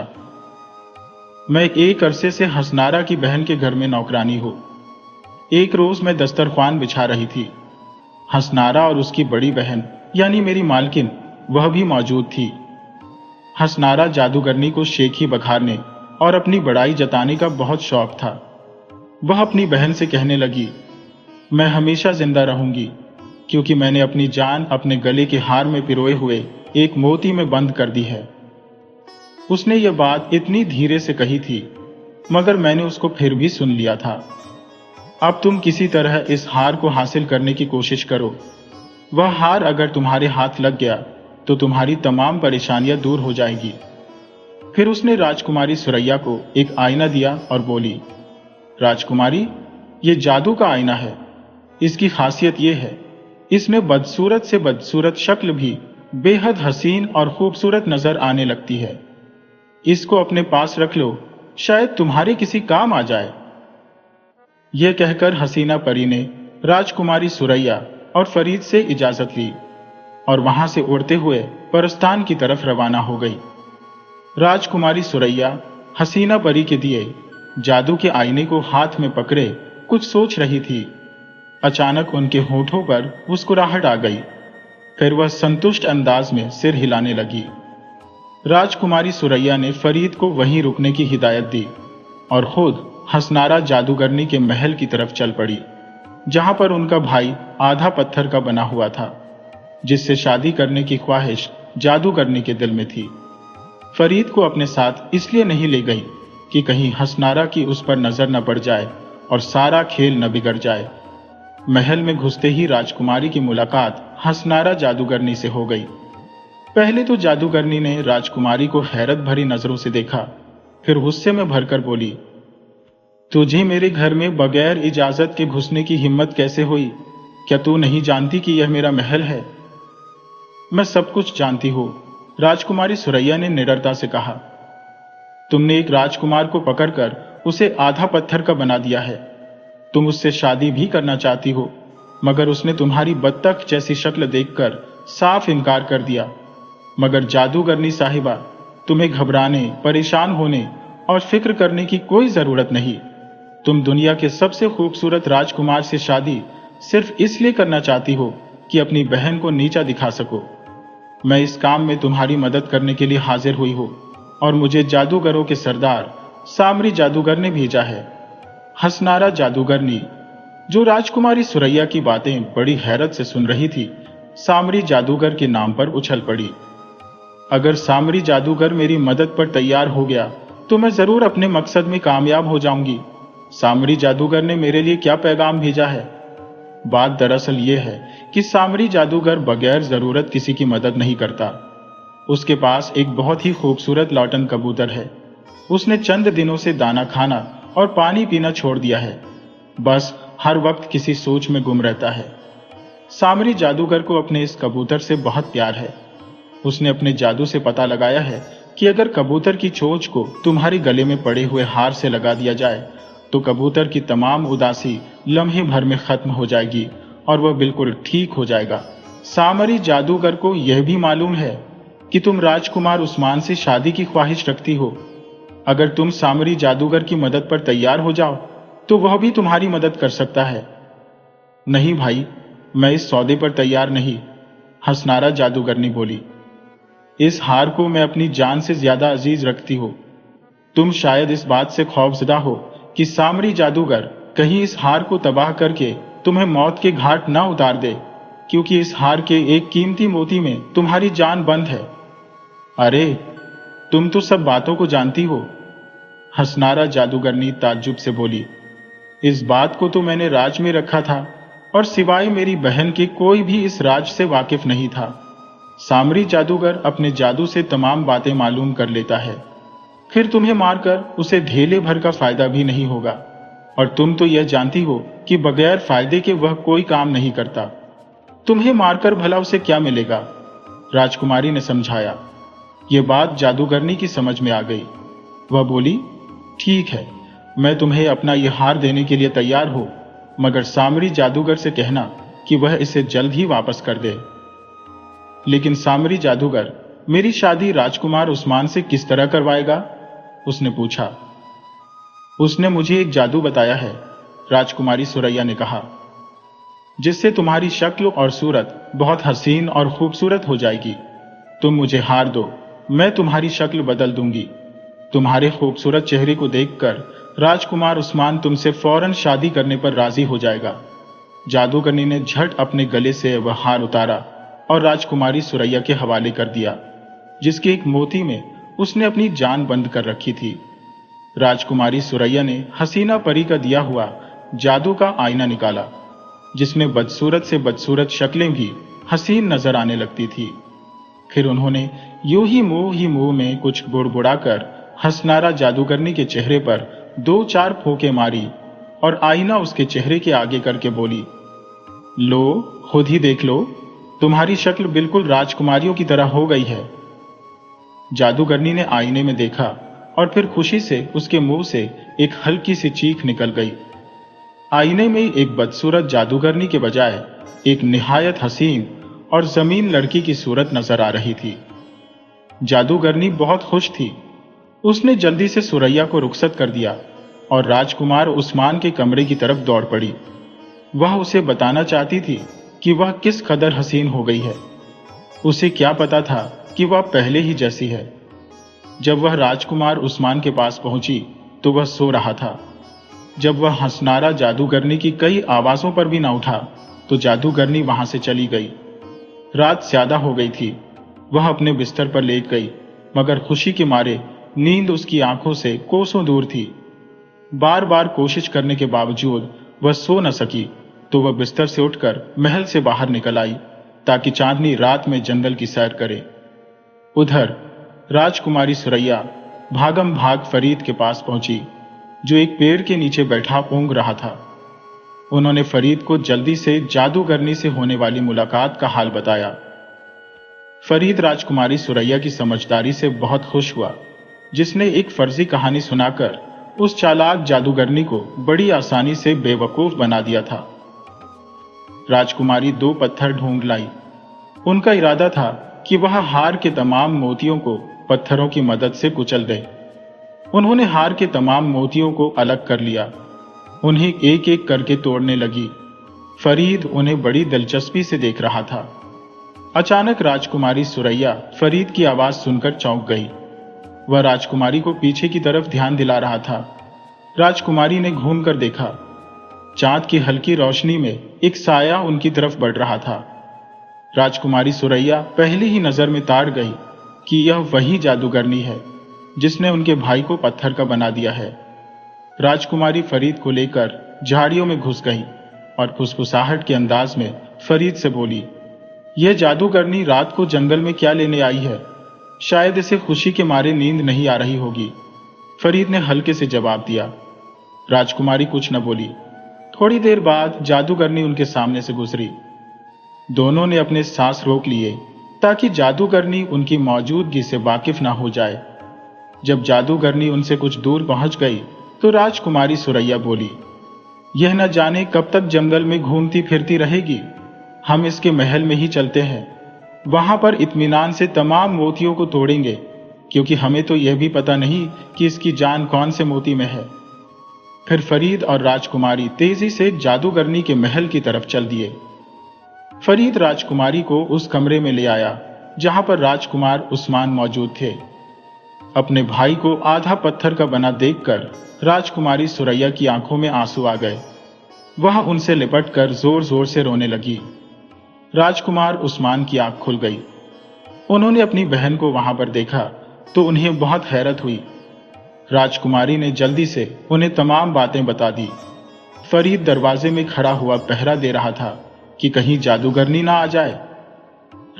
मैं एक अरसे से हसनारा की बहन के घर में नौकरानी हूं। एक रोज मैं दस्तरख्वान बिछा रही थी। हसनारा और उसकी बड़ी बहन यानी मेरी मालकिन वह भी मौजूद थी। हसनारा जादूगरनी को शेखी बखारने और अपनी बड़ाई जताने का बहुत शौक था। वह अपनी बहन से कहने लगी, मैं हमेशा जिंदा रहूंगी क्योंकि मैंने अपनी जान अपने गले के हार में पिरोए हुए एक मोती में बंद कर दी है। उसने यह बात इतनी धीरे से कही थी मगर मैंने उसको फिर भी सुन लिया था। अब तुम किसी तरह इस हार को हासिल करने की कोशिश करो। वह हार अगर तुम्हारे हाथ लग गया तो तुम्हारी तमाम परेशानियां दूर हो जाएगी। फिर उसने राजकुमारी सुरैया को एक आईना दिया और बोली, राजकुमारी, ये जादू का आईना है। इसकी खासियत यह है, इसमें बदसूरत से बदसूरत शक्ल भी बेहद हसीन और खूबसूरत नजर आने लगती है। इसको अपने पास रख लो, शायद तुम्हारे किसी काम आ जाए। यह कहकर हसीना परी ने राजकुमारी सुरैया और फरीद से इजाजत ली और वहां से उड़ते हुए परस्तान की तरफ रवाना हो गई। राजकुमारी सुरैया हसीना परी के दिए जादू के आईने को हाथ में पकड़े कुछ सोच रही थी। अचानक उनके होठों पर मुस्कुराहट आ गई। फिर वह संतुष्ट अंदाज में सिर हिलाने लगी। राजकुमारी सुरैया ने फरीद को वहीं रुकने की हिदायत दी और खुद हसनारा जादूगरनी के महल की तरफ चल पड़ी, जहां पर उनका भाई आधा पत्थर का बना हुआ था, जिससे शादी करने की ख्वाहिश जादूगरनी के दिल में थी। फरीद को अपने साथ इसलिए नहीं ले गई कि कहीं हसनारा की उस पर नजर न पड़ जाए और सारा खेल न बिगड़ जाए। महल में घुसते ही राजकुमारी की मुलाकात हसनारा जादूगरनी से हो गई। पहले तो जादूगरनी ने राजकुमारी को हैरत भरी नजरों से देखा, फिर गुस्से में भरकर बोली, तुझे मेरे घर में बगैर इजाजत के घुसने की हिम्मत कैसे हुई? क्या तू नहीं जानती कि यह मेरा महल है? मैं सब कुछ जानती हूं, राजकुमारी सुरैया ने निडरता से कहा। तुमने एक राजकुमार को पकड़कर उसे आधा पत्थर का बना दिया है। तुम उससे शादी भी करना चाहती हो, मगर उसने तुम्हारी बत्तख जैसी शक्ल देखकर साफ इनकार कर दिया। मगर जादूगरनी साहिबा, तुम्हें घबराने, परेशान होने और फिक्र करने की कोई जरूरत नहीं। तुम दुनिया के सबसे खूबसूरत राजकुमार से शादी सिर्फ इसलिए करना चाहती हो कि अपनी बहन को नीचा दिखा सको। मैं इस काम में तुम्हारी मदद करने के लिए हाजिर हुई हूं और मुझे जादूगरों के सरदार सामरी जादूगर ने भेजा है। हसनारा जादूगरनी, जो राजकुमारी सुरैया की बातें बड़ी हैरत से सुन रही थी, सामरी जादूगर के नाम पर उछल पड़ी। अगर सामरी जादूगर मेरी मदद पर तैयार हो गया तो मैं जरूर अपने मकसद में कामयाब हो जाऊंगी। सामरी जादूगर ने मेरे लिए क्या पैगाम भेजा है? बात दरअसल यह है कि सामरी जादूगर बगैर जरूरत किसी की मदद नहीं करता। उसके पास एक बहुत ही खूबसूरत लॉटन कबूतर है। उसने चंद दिनों से दाना खाना और पानी पीना छोड़ दिया है। बस हर वक्त किसी सोच में गुम रहता है। सामरी जादूगर को अपने इस कबूतर से बहुत प्यार है। उसने अपने जादू से पता लगाया है कि अगर कबूतर की चोंच को तुम्हारे गले में पड़े हुए हार से लगा दिया जाए तो कबूतर की तमाम उदासी लम्हे भर में खत्म हो जाएगी और वह बिल्कुल ठीक हो जाएगा। सामरी जादूगर को यह भी मालूम है कि तुम राजकुमार उस्मान से शादी की ख्वाहिश रखती हो। अगर तुम सामरी जादूगर की मदद पर तैयार हो जाओ तो वह भी तुम्हारी मदद कर सकता है। नहीं भाई, मैं इस सौदे पर तैयार नहीं, हसनारा जादूगरनी बोली। इस हार को मैं अपनी जान से ज्यादा अजीज रखती हूं। तुम शायद इस बात से खौफजदा हो कि सामरी जादूगर कहीं इस हार को तबाह करके तुम्हें मौत के घाट ना उतार दे, क्योंकि इस हार के एक कीमती मोती में तुम्हारी जान बंद है। अरे, तुम तो सब बातों को जानती हो, हसनारा जादूगरनी ताज्जुब से बोली। इस बात को तो मैंने राज में रखा था और सिवाय मेरी बहन के कोई भी इस राज से वाकिफ नहीं था। सामरी जादूगर अपने जादू से तमाम बातें मालूम कर लेता है, फिर तुम्हें मारकर उसे ढेले भर का फायदा भी नहीं होगा। और तुम तो यह जानती हो कि बगैर फायदे के वह कोई काम नहीं करता। तुम्हें मारकर भला उसे क्या मिलेगा? राजकुमारी ने समझाया। यह बात जादूगरनी की समझ में आ गई। वह बोली, ठीक है, मैं तुम्हें अपना यह हार देने के लिए तैयार हूं, मगर सामरी जादूगर से कहना कि वह इसे जल्द ही वापस कर दे। लेकिन सामरी जादूगर मेरी शादी राजकुमार उस्मान से किस तरह करवाएगा? उसने पूछा। उसने मुझे एक जादू बताया है, राजकुमारी सुरैया ने कहा, जिससे तुम्हारी शक्ल और सूरत बहुत हसीन और खूबसूरत हो जाएगी। तुम मुझे हार दो, मैं तुम्हारी शक्ल बदल दूंगी। तुम्हारे खूबसूरत चेहरे को देखकर राजकुमार उस्मान तुमसे फौरन शादी करने पर राजी हो जाएगा। जादूगरनी ने झट अपने गले से वह हार उतारा और राजकुमारी सुरैया के हवाले कर दिया, जिसके एक मोती में उसने अपनी जान बंद कर रखी थी। राजकुमारी सुरैया ने हसीना परी का दिया हुआ जादू का आईना निकाला, जिसमें बदसूरत से बदसूरत शक्लें भी हसीन नजर आने लगती थी। फिर उन्होंने यूं ही मुंह में कुछ बुड़बुड़ाकर हंसनारा जादूगरनी के चेहरे पर 2-4 फूंके मारी और आईना उसके चेहरे के आगे करके बोली, लो, खुद ही देख लो, तुम्हारी शक्ल बिल्कुल राजकुमारियों की तरह हो गई है। जादूगरनी ने आईने में देखा और फिर खुशी से उसके मुंह से एक हल्की सी चीख निकल गई। आईने में एक बदसूरत जादूगरनी के बजाय एक निहायत हसीन और जमीन लड़की की सूरत नजर आ रही थी। जादूगरनी बहुत खुश थी। उसने जल्दी से सुरैया को रुखसत कर दिया और राजकुमार उस्मान के कमरे की तरफ दौड़ पड़ी। वह उसे बताना चाहती थी कि वह किस कदर हसीन हो गई है। उसे क्या पता था कि वह पहले ही जैसी है। जब वह राजकुमार उस्मान के पास पहुंची तो वह सो रहा था। जब वह हंसनारा जादूगरनी की कई आवाजों पर भी न उठा तो जादूगरनी वहां से चली गई। रात ज्यादा हो गई थी। वह अपने बिस्तर पर लेट गई, मगर खुशी के मारे नींद उसकी आंखों से कोसों दूर थी। बार बार कोशिश करने के बावजूद वह सो न सकी तो वह बिस्तर से उठकर महल से बाहर निकल आई ताकि चांदनी रात में जंगल की सैर करे। उधर राजकुमारी सुरैया भागम भाग फरीद के पास पहुंची, जो एक पेड़ के नीचे बैठा ऊँघ रहा था। उन्होंने फरीद को जल्दी से जादूगरनी से होने वाली मुलाकात का हाल बताया। फरीद राजकुमारी सुरैया की समझदारी से बहुत खुश हुआ, जिसने एक फर्जी कहानी सुनाकर उस चालाक जादूगरनी को बड़ी आसानी से बेवकूफ बना दिया था। राजकुमारी 2 पत्थर ढूंढ लाई। उनका इरादा था कि वह हार के तमाम मोतियों को पत्थरों की मदद से कुचल दे। उन्होंने हार के तमाम मोतियों को अलग कर लिया, उन्हें एक एक करके तोड़ने लगी। फरीद उन्हें बड़ी दिलचस्पी से देख रहा था। अचानक राजकुमारी सुरैया फरीद की आवाज सुनकर चौंक गई। वह राजकुमारी को पीछे की तरफ ध्यान दिला रहा था। राजकुमारी ने घूमकर देखा। चांद की हल्की रोशनी में एक साया उनकी तरफ बढ़ रहा था। राजकुमारी सुरैया पहली ही नजर में ताड़ गई कि यह वही जादूगरनी है जिसने उनके भाई को पत्थर का बना दिया है। राजकुमारी फरीद को लेकर झाड़ियों में घुस गई और फुसफुसाहट के अंदाज में फरीद से बोली, यह जादूगरनी रात को जंगल में क्या लेने आई है? शायद इसे खुशी के मारे नींद नहीं आ रही होगी। फरीद ने हल्के से जवाब दिया। राजकुमारी कुछ न बोली। थोड़ी देर बाद जादूगरनी उनके सामने से गुजरी। दोनों ने अपने सांस रोक लिए ताकि जादूगरनी उनकी मौजूदगी से वाकिफ ना हो जाए। जब जादूगरनी उनसे कुछ दूर पहुंच गई तो राजकुमारी सुरैया बोली, यह न जाने कब तक जंगल में घूमती फिरती रहेगी। हम इसके महल में ही चलते हैं। वहां पर इत्मीनान से तमाम मोतियों को तोड़ेंगे, क्योंकि हमें तो यह भी पता नहीं कि इसकी जान कौन से मोती में है। फिर फरीद और राजकुमारी तेजी से जादूगरनी के महल की तरफ चल दिए। फरीद राजकुमारी को उस कमरे में ले आया जहां पर राजकुमार उस्मान मौजूद थे। अपने भाई को आधा पत्थर का बना देखकर राजकुमारी सुरैया की आंखों में आंसू आ गए। वह उनसे लिपटकर जोर जोर से रोने लगी। राजकुमार उस्मान की आंख खुल गई। उन्होंने अपनी बहन को वहां पर देखा तो उन्हें बहुत हैरत हुई। राजकुमारी ने जल्दी से उन्हें तमाम बातें बता दी। फरीद दरवाजे में खड़ा हुआ पहरा दे रहा था कि कहीं जादूगरनी ना आ जाए।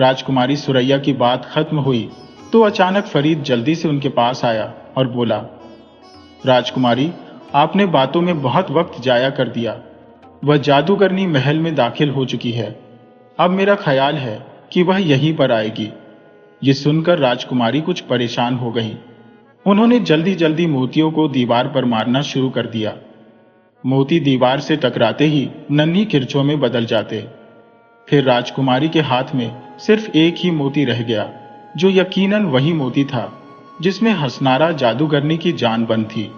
राजकुमारी सुरैया की बात खत्म हुई तो अचानक फरीद जल्दी से उनके पास आया और बोला, राजकुमारी, आपने बातों में बहुत वक्त जाया कर दिया। वह जादूगरनी महल में दाखिल हो चुकी है। अब मेरा ख्याल है कि वह यहीं पर आएगी। ये सुनकर राजकुमारी कुछ परेशान हो गई। उन्होंने जल्दी जल्दी मोतियों को दीवार पर मारना शुरू कर दिया। मोती दीवार से टकराते ही नन्ही किरचों में बदल जाते। फिर राजकुमारी के हाथ में सिर्फ एक ही मोती रह गया, जो यकीनन वही मोती था जिसमें हंसनारा जादूगरनी की जान बंद थी।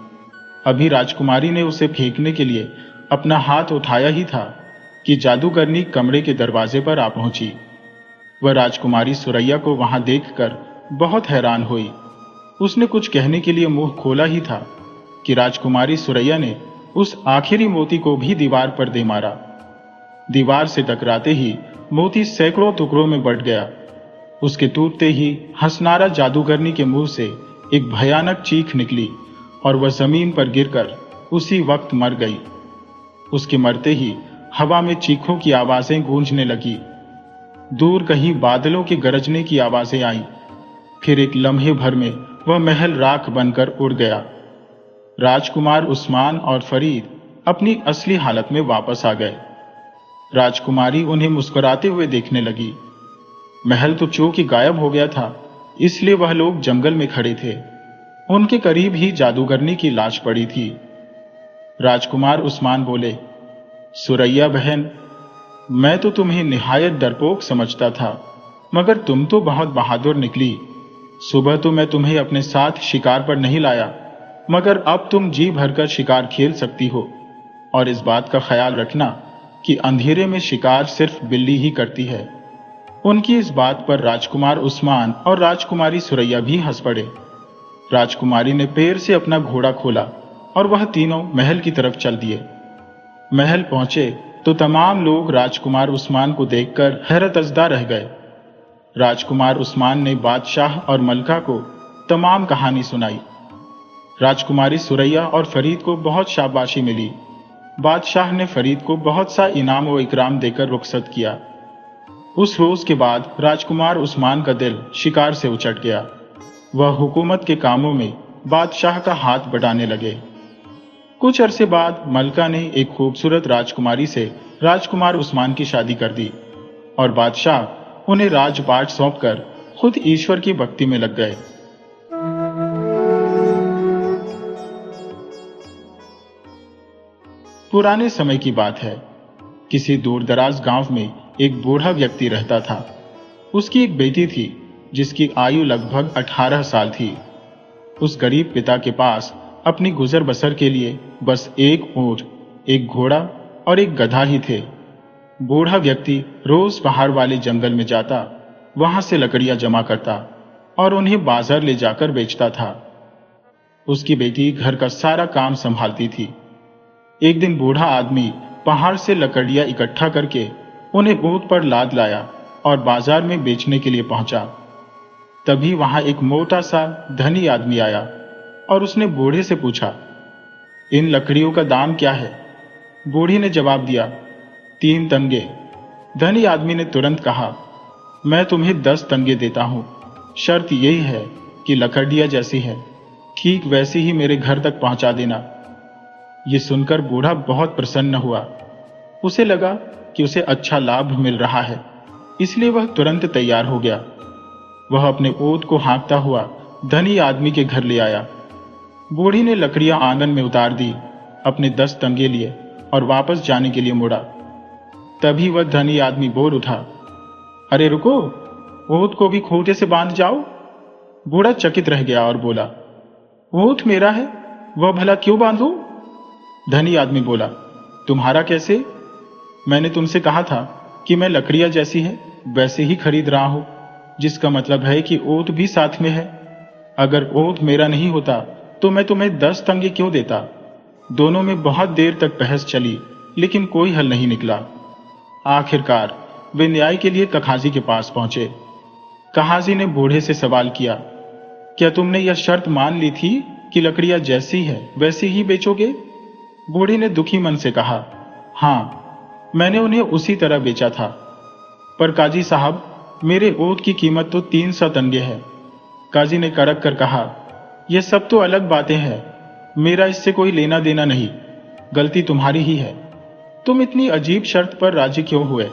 अभी राजकुमारी ने उसे फेंकने के लिए अपना हाथ उठाया ही था कि जादूगरनी कमरे के दरवाजे पर आ पहुंची। वह राजकुमारी सुरैया को वहां देखकर बहुत हैरान हुई। उसने कुछ कहने के लिए मुंह खोला ही था कि राजकुमारी सुरैया ने उस आखिरी मोती को भी दीवार पर दे मारा। दीवार से टकराते ही मोती सैकड़ों टुकड़ों में बंट गया। उसके टूटते ही हंसनारा जादूगरनी के मुंह से एक भयानक चीख निकली और वह जमीन पर गिरकर उसी वक्त मर गई। उसके मरते ही हवा में चीखों की आवाजें गूंजने लगी। दूर कहीं बादलों के गरजने की आवाजें आईं। फिर एक लम्हे भर में वह महल राख बनकर उड़ गया। राजकुमार उस्मान और फरीद अपनी असली हालत में वापस आ गए। राजकुमारी उन्हें मुस्कुराते हुए देखने लगी। महल तो चूंकि गायब हो गया था, इसलिए वह लोग जंगल में खड़े थे। उनके करीब ही जादूगरनी की लाश पड़ी थी। राजकुमार उस्मान बोले, सुरैया बहन, मैं तो तुम्हें निहायत डरपोक समझता था, मगर तुम तो बहुत बहादुर निकली। सुबह तो मैं तुम्हें अपने साथ शिकार पर नहीं लाया, मगर अब तुम जी भरकर शिकार खेल सकती हो। और इस बात का ख्याल रखना कि अंधेरे में शिकार सिर्फ बिल्ली ही करती है। उनकी इस बात पर राजकुमार उस्मान और राजकुमारी सुरैया भी हंस पड़े। राजकुमारी ने पैर से अपना घोड़ा खोला और वह तीनों महल की तरफ चल दिए। महल पहुंचे तो तमाम लोग राजकुमार उस्मान को देखकर हैरतजदा रह गए। राजकुमार उस्मान ने बादशाह और मलका को तमाम कहानी सुनाई। राजकुमारी सुरैया और फरीद को बहुत शाबाशी मिली। बादशाह ने फरीद को बहुत सा इनाम व इकराम देकर रुखसत किया। उस रोज के बाद राजकुमार उस्मान का दिल शिकार से उचट गया। वह हुकूमत के कामों में बादशाह का हाथ बटाने लगे। कुछ अरसे बाद मलका ने एक खूबसूरत राजकुमारी से राजकुमार उस्मान की शादी कर दी और बादशाह उन्हें राजपाट सौंपकर खुद ईश्वर की भक्ति में लग गए। पुराने समय की बात है। किसी दूरदराज गांव में एक बूढ़ा व्यक्ति रहता था। उसकी एक बेटी थी जिसकी आयु लगभग 18 साल थी। उस गरीब पिता के पास अपनी गुजर बसर के लिए बस एक ऊंट, एक घोड़ा और एक गधा ही थे। बूढ़ा व्यक्ति रोज पहाड़ वाले जंगल में जाता, वहां से लकड़ियां जमा करता और उन्हें बाजार ले जाकर बेचता था। उसकी बेटी घर का सारा काम संभालती थी। एक दिन बूढ़ा आदमी पहाड़ से लकड़ियां इकट्ठा करके उन्हें ऊंट पर लाद लाया और बाजार में बेचने के लिए पहुंचा। तभी वहां एक मोटा सा धनी आदमी आया और उसने बूढ़े से पूछा, इन लकड़ियों का दाम क्या है? बूढ़ी ने जवाब दिया, 3 तंगे। धनी आदमी ने तुरंत कहा, मैं तुम्हें 10 तंगे देता हूं। शर्त यही है कि लकड़ियां जैसी है ठीक वैसी ही मेरे घर तक पहुंचा देना। ये सुनकर बूढ़ा बहुत प्रसन्न हुआ। उसे लगा कि उसे अच्छा लाभ मिल रहा है, इसलिए वह तुरंत तैयार हो गया। वह अपने ऊंट को हाँकता हुआ धनी आदमी के घर ले आया। बूढ़ी ने लकड़ियां आंगन में उतार दी, अपने 10 तंगे लिए और वापस जाने के लिए मुड़ा। तभी वह धनी आदमी बोल उठा, अरे रुको, ऊंट को भी खूंटे से बांध जाओ। बूढ़ा चकित रह गया और बोला, ऊंट मेरा है, वह भला क्यों बांधूं? धनी आदमी बोला, तुम्हारा कैसे? मैंने तुमसे कहा था कि मैं लकड़ियां जैसी है वैसे ही खरीद रहा हूं, जिसका मतलब है कि ऊंट भी साथ में है। अगर ऊंट मेरा नहीं होता तो मैं तुम्हें 10 तंगे क्यों देता? दोनों में बहुत देर तक बहस चली, लेकिन कोई हल नहीं निकला। आखिरकार वे न्याय के लिए कखाजी के पास पहुंचे। कहाजी ने बूढ़े से सवाल किया, क्या तुमने यह शर्त मान ली थी कि लकड़ियां जैसी है वैसी ही बेचोगे? बूढ़े ने दुखी मन से कहा, हाँ, मैंने उन्हें उसी तरह बेचा था। पर काजी साहब, मेरे ऊंट की कीमत तो 300 तंगे है। काजी ने कड़क कर कहा, यह सब तो अलग बातें हैं, मेरा इससे कोई लेना देना नहीं। गलती तुम्हारी ही है। तुम इतनी अजीब शर्त पर राजी क्यों हुए?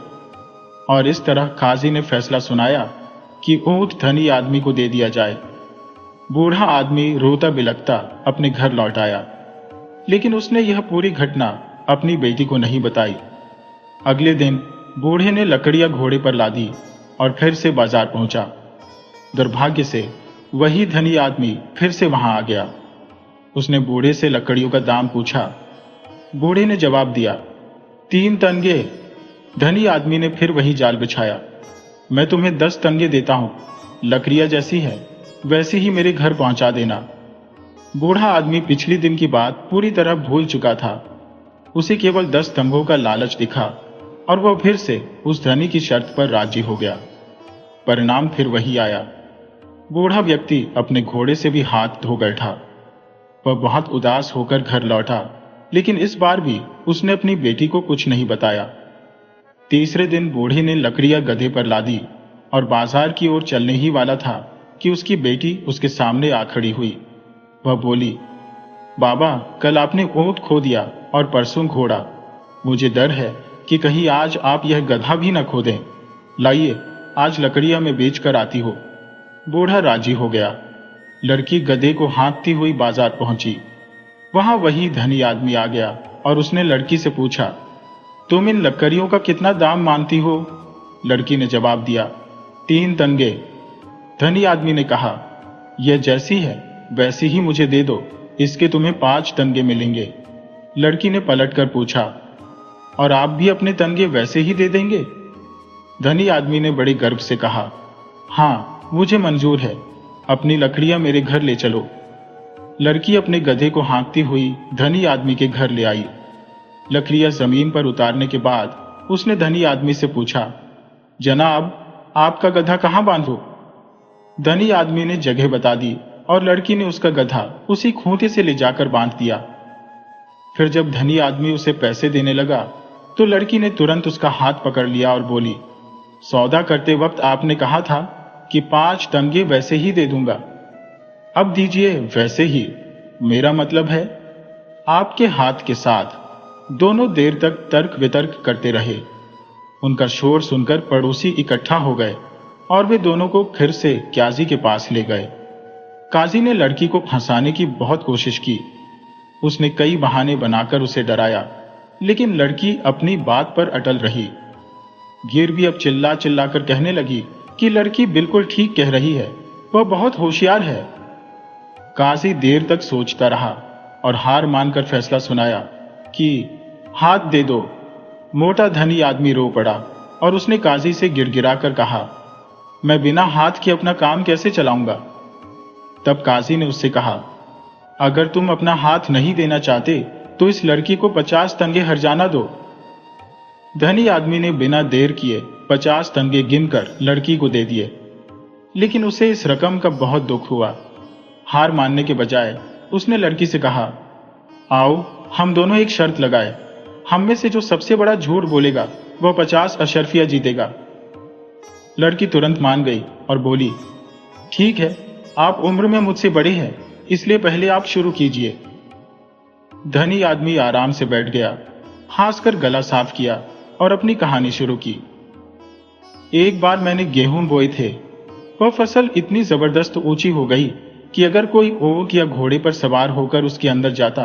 और इस तरह काजी ने फैसला सुनाया कि ऊंट धनी आदमी को दे दिया जाए। बूढ़ा आदमी रोता बिलखता अपने घर लौट आया, लेकिन उसने यह पूरी घटना अपनी बेटी को नहीं बताई। अगले दिन बूढ़े ने लकड़ियां घोड़े पर लादी और फिर से बाजार पहुंचा। दुर्भाग्य से वही धनी आदमी फिर से वहां आ गया। उसने बूढ़े से लकड़ियों का दाम पूछा। बूढ़े ने जवाब दिया, 3 तनगे। धनी आदमी ने फिर वही जाल बिछाया। मैं तुम्हें 10 तनगे देता हूं, लकड़ियां जैसी है वैसी ही मेरे घर पहुंचा देना। बूढ़ा आदमी पिछली दिन की बात पूरी तरह भूल चुका था। उसे केवल 10 तंगों का लालच दिखा और वह फिर से उस धनी की शर्त पर राजी हो गया। परिणाम फिर वही आया। बूढ़ा व्यक्ति अपने घोड़े से भी हाथ धो बैठा। वह बहुत उदास होकर घर लौटा, लेकिन इस बार भी उसने अपनी बेटी को कुछ नहीं बताया। तीसरे दिन बूढ़े ने लकड़ियां गधे पर लादी और बाजार की ओर चलने ही वाला था कि उसकी बेटी उसके सामने आ खड़ी हुई। वह बोली, बाबा, कल आपने ऊंट खो दिया और परसों घोड़ा। मुझे डर है कि कहीं आज आप यह गधा भी न खो दें। लाइए, आज लकड़ियां मैं बेच कर आती हो। बूढ़ा राजी हो गया। लड़की गधे को हाँकती हुई बाजार पहुंची। वहां वही धनी आदमी आ गया और उसने लड़की से पूछा, तुम इन लकड़ियों का कितना दाम मानती हो? लड़की ने जवाब दिया, 3 तनगे। धनी आदमी ने कहा, यह जैसी है वैसी ही मुझे दे दो, इसके तुम्हें 5 तनगे मिलेंगे। लड़की ने पलटकर पूछा, और आप भी अपने तनगे वैसे ही दे देंगे? धनी आदमी ने बड़े गर्व से कहा, हाँ, मुझे मंजूर है, अपनी लकड़ियां मेरे घर ले चलो। लड़की अपने गधे को हाँकती हुई धनी आदमी के घर ले आई। लकड़ियां जमीन पर उतारने के बाद उसने धनी आदमी से पूछा, जनाब, आपका गधा कहां बांधूं? धनी आदमी ने जगह बता दी और लड़की ने उसका गधा उसी खूंटे से ले जाकर बांध दिया। फिर जब धनी आदमी उसे पैसे देने लगा तो लड़की ने तुरंत उसका हाथ पकड़ लिया और बोली, सौदा करते वक्त आपने कहा था कि 5 तमगे वैसे ही दे दूंगा, अब दीजिए वैसे ही। मेरा मतलब है। आपके हाथ के साथ दोनों देर तक तर्क वितर्क करते रहे। उनका शोर सुनकर पड़ोसी इकट्ठा हो गए और वे दोनों को फिर से क्याजी के पास ले गए। काजी ने लड़की को फंसाने की बहुत कोशिश की। उसने कई बहाने बनाकर उसे डराया, लेकिन लड़की अपनी बात पर अटल रही। गिर भी अब चिल्ला चिल्ला कर कहने लगी कि लड़की बिल्कुल ठीक कह रही है, वह बहुत होशियार है। काजी देर तक सोचता रहा और हार मानकर फैसला सुनाया कि हाथ दे दो। मोटा धनी आदमी रो पड़ा और उसने काजी से गिड़गिड़ाकर कहा, मैं बिना हाथ के अपना काम कैसे चलाऊंगा? तब काजी ने उससे कहा, अगर तुम अपना हाथ नहीं देना चाहते तो इस लड़की को 50 तंगे हर्जाना दो। धनी आदमी ने बिना देर किए 50 तंगे गिनकर लड़की को दे दिए, लेकिन उसे इस रकम का बहुत दुख हुआ। हार मानने के बजाय उसने लड़की से कहा, आओ हम दोनों एक शर्त लगाए, हम में से जो सबसे बड़ा झूठ बोलेगा वह 50 अशर्फिया जीतेगा। लड़की तुरंत मान गई और बोली, ठीक है, आप उम्र में मुझसे बड़े हैं, इसलिए पहले आप शुरू कीजिए। धनी आदमी आराम से बैठ गया, हंसकर गला साफ किया और अपनी कहानी शुरू की। एक बार मैंने गेहूं बोए थे। वह फसल इतनी जबरदस्त ऊंची हो गई कि अगर कोई ऊंट या घोड़े पर सवार होकर उसके अंदर जाता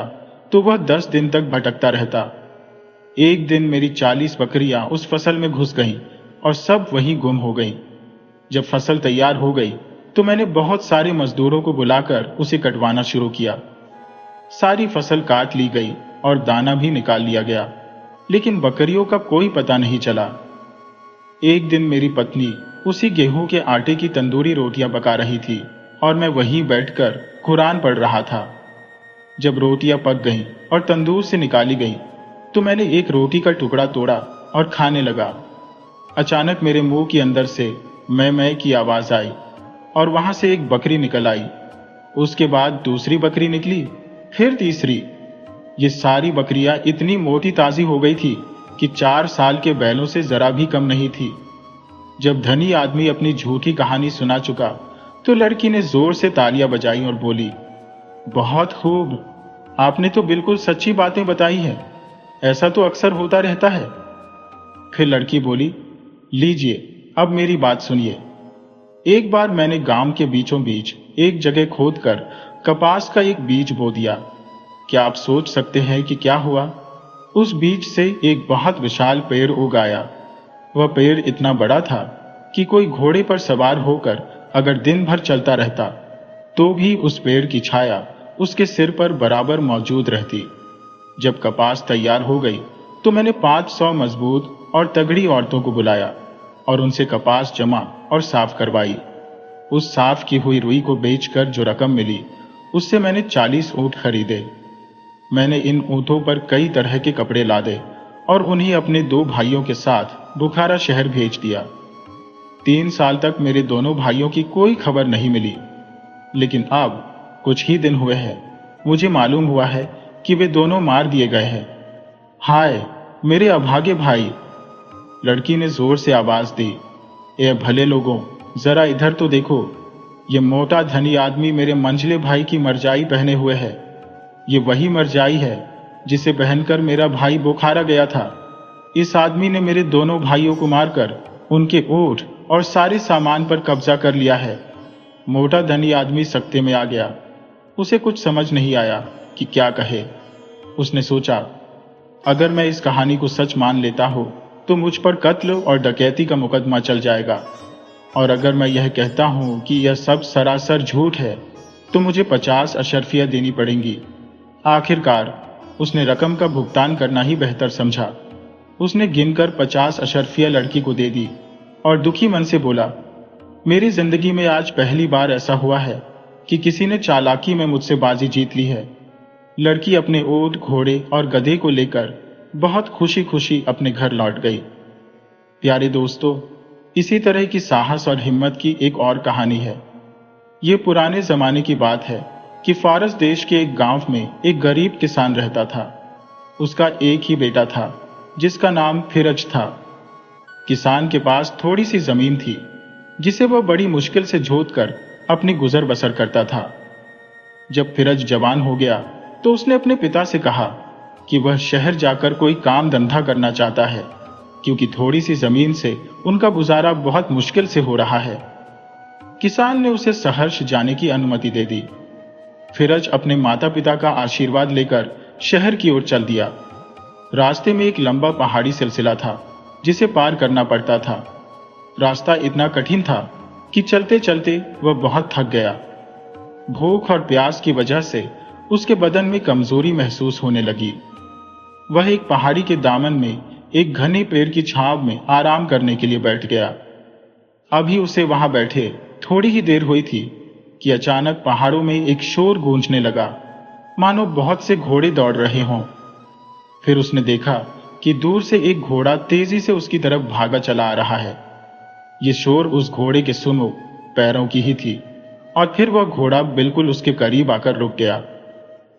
तो वह 10 दिन तक भटकता रहता। एक दिन मेरी 40 बकरियां उस फसल में घुस गईं और सब वहीं गुम हो गईं। जब फसल तैयार हो गई तो मैंने बहुत सारे मजदूरों को बुलाकर उसे कटवाना शुरू किया। सारी फसल काट ली गई और दाना भी निकाल लिया गया, लेकिन बकरियों का कोई पता नहीं चला। एक दिन मेरी पत्नी उसी गेहूं के आटे की तंदूरी रोटियां पका रही थी और मैं वहीं बैठकर कुरान पढ़ रहा था। जब रोटियां पक गईं और तंदूर से निकाली गईं, तो मैंने एक रोटी का टुकड़ा तोड़ा और खाने लगा। अचानक मेरे मुंह के अंदर से मैं की आवाज आई और वहां से एक बकरी निकल आई। उसके बाद दूसरी बकरी निकली, फिर तीसरी। ये सारी बकरियां इतनी मोटी ताजी हो गई थी कि 4 साल के बैलों से जरा भी कम नहीं थी। जब धनी आदमी अपनी झूठी कहानी सुना चुका तो लड़की ने जोर से तालियां बजाई और बोली, बहुत खूब, आपने तो बिल्कुल सच्ची बातें बताई हैं, ऐसा तो अक्सर होता रहता है। फिर लड़की बोली, लीजिए अब मेरी बात सुनिए। एक बार मैंने गांव के बीचों बीच एक जगह खोदकर कपास का एक बीज बो दिया। क्या आप सोच सकते हैं कि क्या हुआ? उस बीज से एक बहुत विशाल पेड़ उग आया। वह पेड़ इतना बड़ा था कि कोई घोड़े पर सवार होकर अगर दिन भर चलता रहता तो भी उस पेड़ की छाया उसके सिर पर बराबर मौजूद रहती। जब कपास तैयार हो गई तो मैंने 500 मजबूत और तगड़ी औरतों को बुलाया और उनसे कपास जमा और साफ करवाई। उस साफ की हुई रुई को बेचकर जो रकम मिली उससे मैंने 40 ऊंट खरीदे। मैंने इन ऊंटों पर कई तरह के कपड़े लादे और उन्हें अपने 2 भाइयों के साथ बुखारा शहर भेज दिया। 3 साल तक मेरे दोनों भाइयों की कोई खबर नहीं मिली, लेकिन अब कुछ ही दिन हुए हैं मुझे मालूम हुआ है कि वे दोनों मार दिए गए हैं। हाय मेरे अभागे भाई! लड़की ने जोर से आवाज दी। ए भले लोगों, जरा इधर तो देखो। ये मोटा धनी आदमी मेरे मंझले भाई की मरजाई पहने हुए है। ये वही मरजाई है जिसे पहनकर मेरा भाई बुखारा गया था। इस आदमी ने मेरे दोनों भाइयों को मारकर उनके ऊंट और सारे सामान पर कब्जा कर लिया है। मोटा धनी आदमी सकते में आ गया। उसे कुछ समझ नहीं आया कि क्या कहे। उसने सोचा, अगर मैं इस कहानी को सच मान लेता हूं तो मुझ पर कत्ल और डकैती का मुकदमा चल जाएगा, और अगर मैं यह कहता हूं कि यह सब सरासर झूठ है तो मुझे 50 अशर्फियां देनी पड़ेंगी। आखिरकार उसने रकम का भुगतान करना ही बेहतर समझा। उसने गिनकर 50 अशर्फियां लड़की को दे दी और दुखी मन से बोला, मेरी जिंदगी में आज पहली बार ऐसा हुआ है कि किसी ने चालाकी में मुझसे बाजी जीत ली है। लड़की अपने ऊंट, घोड़े और गधे को लेकर बहुत खुशी खुशी अपने घर लौट गई। प्यारे दोस्तों, इसी तरह की साहस और हिम्मत की एक और कहानी है। ये पुराने जमाने की बात है कि फारस देश के एक गांव में एक गरीब किसान रहता था। उसका एक ही बेटा था जिसका नाम फिरज था। किसान के पास थोड़ी सी जमीन थी जिसे वह बड़ी मुश्किल से जोतकर अपनी गुजर बसर करता था। जब फिरज जवान हो गया तो उसने अपने पिता से कहा कि वह शहर जाकर कोई काम धंधा करना चाहता है, क्योंकि थोड़ी सी जमीन से उनका गुजारा बहुत मुश्किल से हो रहा है। किसान ने उसे सहर्ष जाने की अनुमति दे दी। फिरज अपने माता पिता का आशीर्वाद लेकर शहर की ओर चल दिया। रास्ते में एक लंबा पहाड़ी सिलसिला था जिसे पार करना पड़ता था। रास्ता इतना कठिन था कि चलते चलते वह बहुत थक गया। भूख और प्यास की वजह से उसके बदन में कमजोरी महसूस होने लगी। वह एक पहाड़ी के दामन में एक घने पेड़ की छांव में आराम करने के लिए बैठ गया। अभी उसे वहां बैठे थोड़ी ही देर हुई थी कि अचानक पहाड़ों में एक शोर गूंजने लगा, मानो बहुत से घोड़े दौड़ रहे हों। फिर उसने देखा कि दूर से एक घोड़ा तेजी से उसकी तरफ भागा चला आ रहा है। ये शोर उस घोड़े के सुनो पैरों की ही थी, और फिर वह घोड़ा बिल्कुल उसके करीब आकर रुक गया।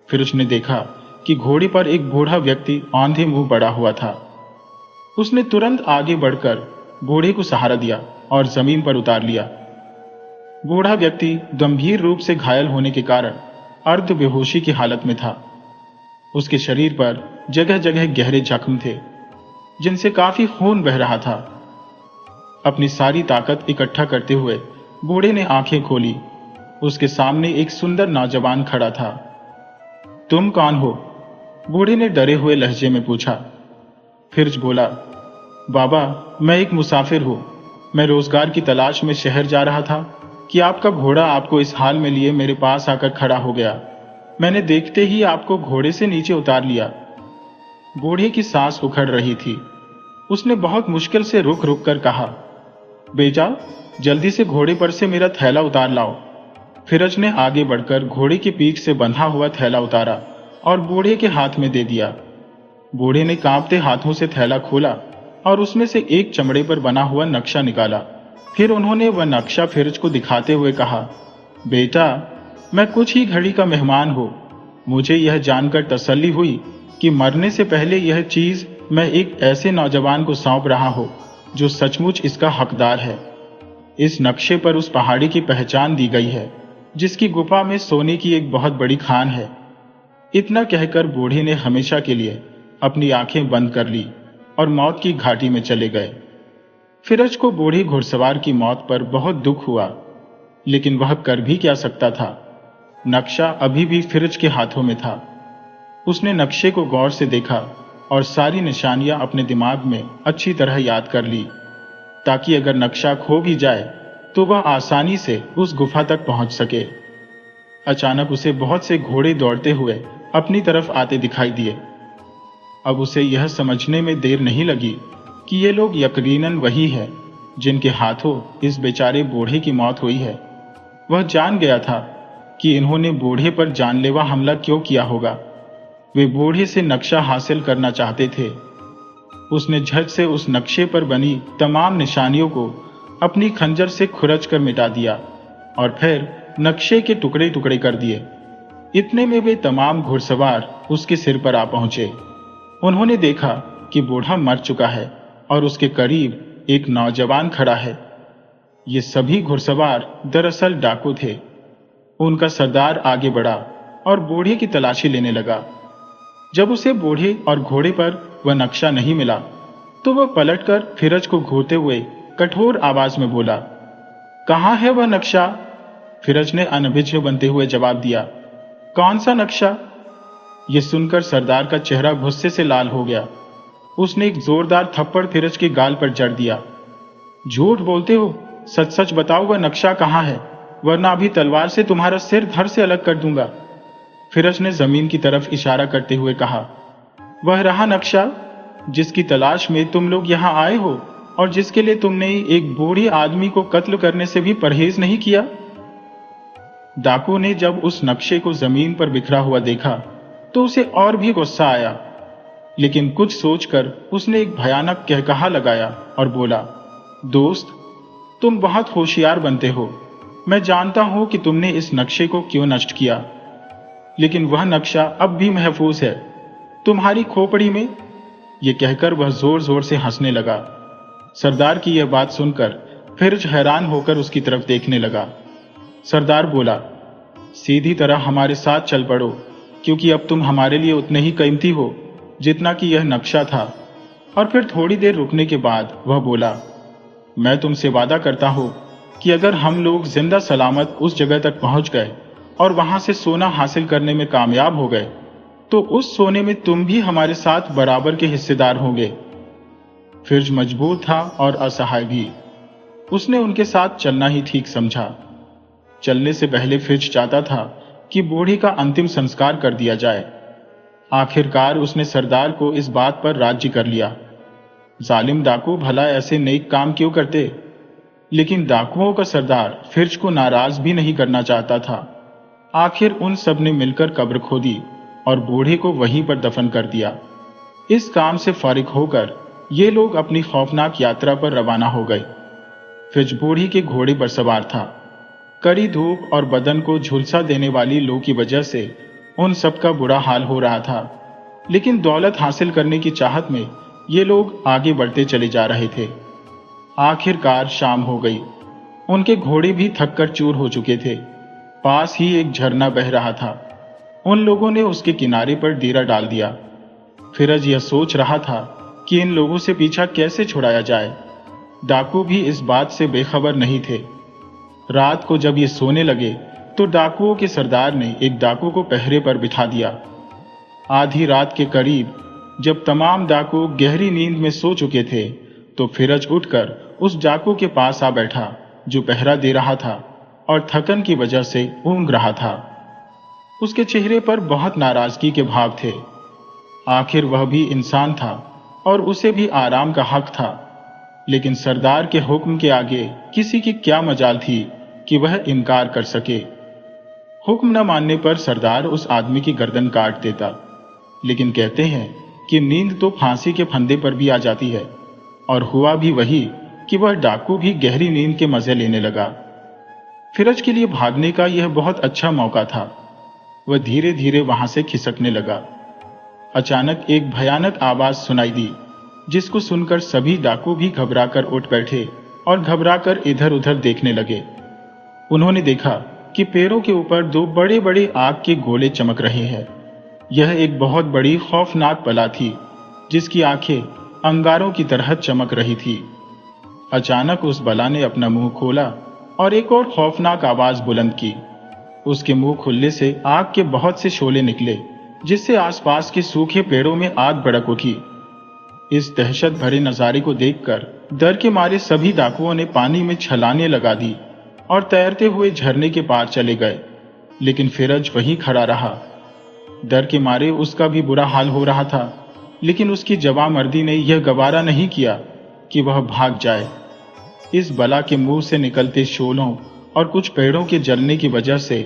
फिर उसने देखा कि घोड़े पर एक बूढ़ा व्यक्ति औंधे मुंह पड़ा हुआ था। उसने तुरंत आगे बढ़कर बूढ़े को सहारा दिया और जमीन पर उतार लिया। बूढ़ा व्यक्ति गंभीर रूप से घायल होने के कारण अर्ध बेहोशी की हालत में था। उसके शरीर पर जगह जगह गहरे जख्म थे जिनसे काफी खून बह रहा था। अपनी सारी ताकत इकट्ठा करते हुए बूढ़े ने आंखें खोली। उसके सामने एक सुंदर नौजवान खड़ा था। तुम कौन हो? बूढ़े ने डरे हुए लहजे में पूछा। फिरज बोला, बाबा, मैं एक मुसाफिर हूं। मैं रोजगार की तलाश में शहर जा रहा था कि आपका घोड़ा आपको इस हाल में लिए मेरे पास आकर खड़ा हो गया। मैंने देखते ही आपको घोड़े से नीचे उतार लिया। बूढ़े की सांस उखड़ रही थी। उसने बहुत मुश्किल से रुक रुक कर कहा, बेटा, जल्दी से घोड़े पर से मेरा थैला उतार लाओ। फिरज ने आगे बढ़कर घोड़े की पीठ से बंधा हुआ थैला उतारा और बूढ़े के हाथ में दे दिया। बूढ़े ने कांपते हाथों से थैला खोला और उसमें से एक चमड़े पर बना हुआ नक्शा निकाला। फिर उन्होंने वह नक्शा फिरज को दिखाते हुए कहा, बेटा, मैं कुछ ही घड़ी का मेहमान हूं। मुझे यह जानकर तसल्ली हुई कि मरने से पहले यह चीज मैं एक ऐसे नौजवान को सौंप रहा हूं जो सचमुच इसका हकदार है। इस नक्शे पर उस पहाड़ी की पहचान दी गई है जिसकी गुफा में सोने की एक बहुत बड़ी खान है। इतना कहकर बूढ़े ने हमेशा के लिए अपनी आंखें बंद कर ली और मौत की घाटी में चले गए। फिरज को बूढ़े घुड़सवार की मौत पर बहुत दुख हुआ, लेकिन वह कर भी क्या सकता था। नक्शा अभी भी फिरज के हाथों में था। उसने नक्शे को गौर से देखा और सारी निशानियां अपने दिमाग में अच्छी तरह याद कर ली, ताकि अगर नक्शा खो भी जाए तो वह आसानी से उस गुफा तक पहुंच सके। अचानक उसे बहुत से घोड़े दौड़ते हुए अपनी तरफ आते दिखाई दिए। अब उसे यह समझने में देर नहीं लगी कि ये लोग यकीनन वही है जिनके हाथों इस बेचारे बूढ़े की मौत हुई है। वह जान गया था कि इन्होंने बूढ़े पर जानलेवा हमला क्यों किया होगा। वे बूढ़े से नक्शा हासिल करना चाहते थे। उसने झट से उस नक्शे पर बनी तमाम निशानियों को अपनी खंजर से खुरच कर मिटा दिया और फिर नक्शे के टुकड़े टुकड़े कर दिए। इतने में वे तमाम घुड़सवार उसके सिर पर आ पहुंचे। उन्होंने देखा कि बूढ़ा मर चुका है और उसके करीब एक नौजवान खड़ा है। ये सभी घुड़सवार दरअसल डाकू थे। उनका सरदार आगे बढ़ा और बूढ़े की तलाशी लेने लगा। जब उसे बूढ़े और घोड़े पर वह नक्शा नहीं मिला तो वह पलटकर फिरज को घूरते हुए कठोर आवाज में बोला, कहाँ है वह नक्शा? फिरज ने अनभिज्ञ बनते हुए जवाब दिया, कौन सा नक्शा? यह सुनकर सरदार का चेहरा गुस्से से लाल हो गया। उसने एक जोरदार थप्पड़ फिरज के गाल पर जड़ दिया। झूठ बोलते हो, सच सच बताओ वह नक्शा कहाँ है, वरना अभी तलवार से तुम्हारा सिर धड़ से अलग कर दूंगा। फिरज ने जमीन की तरफ इशारा करते हुए कहा, वह रहा नक्शा जिसकी तलाश में तुम लोग यहां आए हो और जिसके लिए तुमने एक बूढ़े आदमी को कत्ल करने से भी परहेज नहीं किया। डाकू ने जब उस नक्शे को जमीन पर बिखरा हुआ देखा तो उसे और भी गुस्सा आया, लेकिन कुछ सोचकर उसने एक भयानक कहकहा लगाया और बोला, दोस्त, तुम बहुत होशियार बनते हो। मैं जानता हूं कि तुमने इस नक्शे को क्यों नष्ट किया, लेकिन वह नक्शा अब भी महफूज है तुम्हारी खोपड़ी में। यह कहकर वह जोर जोर से हंसने लगा। सरदार की यह बात सुनकर फिरज हैरान होकर उसकी तरफ देखने लगा। सरदार बोला, सीधी तरह हमारे साथ चल पड़ो, क्योंकि अब तुम हमारे लिए उतने ही कीमती हो जितना कि यह नक्शा था। और फिर थोड़ी देर रुकने के बाद वह बोला, मैं तुमसे वादा करता हूं कि अगर हम लोग जिंदा सलामत उस जगह तक पहुंच गए और वहां से सोना हासिल करने में कामयाब हो गए तो उस सोने में तुम भी हमारे साथ बराबर के हिस्सेदार होंगे। फिरज मजबूर था और असहाय भी। उसने उनके साथ चलना ही ठीक समझा। चलने से पहले फिरज चाहता था कि बूढ़ी का अंतिम संस्कार कर दिया जाए। आखिरकार उसने सरदार को इस बात पर राजी कर लिया। जालिम डाकू भला ऐसे नेक काम क्यों करते, लेकिन डाकुओं का सरदार फिरज को नाराज भी नहीं करना चाहता था। आखिर उन सब ने मिलकर कब्र खोदी और बूढ़े को वहीं पर दफन कर दिया। इस काम से फारिग होकर ये लोग अपनी खौफनाक यात्रा पर रवाना हो गए। फिरज बूढ़ी के घोड़े पर सवार था। कड़ी धूप और बदन को झुलसा देने वाली लू की वजह से उन सब का बुरा हाल हो रहा था, लेकिन दौलत हासिल करने की चाहत में ये लोग आगे बढ़ते चले जा रहे थे। आखिरकार शाम हो गई। उनके घोड़े भी थककर चूर हो चुके थे। पास ही एक झरना बह रहा था। उन लोगों ने उसके किनारे पर डेरा डाल दिया। फिरज यह सोच रहा था कि इन लोगों से पीछा कैसे छुड़ाया जाए। डाकू भी इस बात से बेखबर नहीं थे। रात को जब ये सोने लगे तो डाकुओं के सरदार ने एक डाकू को पहरे पर बिठा दिया। आधी रात के करीब जब तमाम डाकू गहरी नींद में सो चुके थे तो फिरज उठकर उस डाकू के पास आ बैठा जो पहरा दे रहा था और थकन की वजह से ऊँघ रहा था। उसके चेहरे पर बहुत नाराजगी के भाव थे। आखिर वह भी इंसान था और उसे भी आराम का हक था, लेकिन सरदार के हुक्म के आगे किसी की क्या मजाल थी कि वह इनकार कर सके। हुक्म न मानने पर सरदार उस आदमी की गर्दन काट देता, लेकिन कहते हैं कि नींद तो फांसी के फंदे पर भी आ जाती है, और हुआ भी वही कि वह डाकू भी गहरी नींद के मजे लेने लगा। फिरज के लिए भागने का यह बहुत अच्छा मौका था। वह धीरे धीरे वहां से खिसकने लगा। अचानक एक भयानक आवाज सुनाई दी, जिसको सुनकर सभी डाकू भी घबराकर उठ बैठे और घबराकर इधर उधर देखने लगे। उन्होंने देखा कि पेड़ों के ऊपर दो बड़े बड़े आग के गोले चमक रहे हैं। यह एक बहुत बड़ी खौफनाक बला थी, जिसकी आंखें अंगारों की तरह चमक रही थी। अचानक उस बला ने अपना मुंह खोला और एक और खौफनाक आवाज बुलंद की। उसके मुंह खुलने से आग के बहुत से शोले निकले, जिससे आसपास के सूखे पेड़ों में आग भड़क उठी। इस दहशत भरे नजारे को देखकर डर के मारे सभी डाकुओं ने पानी में छलांगे लगा दी और तैरते हुए झरने के पार चले गए। लेकिन फिरज वहीं खड़ा रहा। डर के मारे उसका भी बुरा हाल हो रहा था, लेकिन उसकी जवामर्दी ने यह गवारा नहीं किया कि वह भाग जाए। इस बला के मुंह से निकलते शोलों और कुछ पेड़ों के जलने की वजह से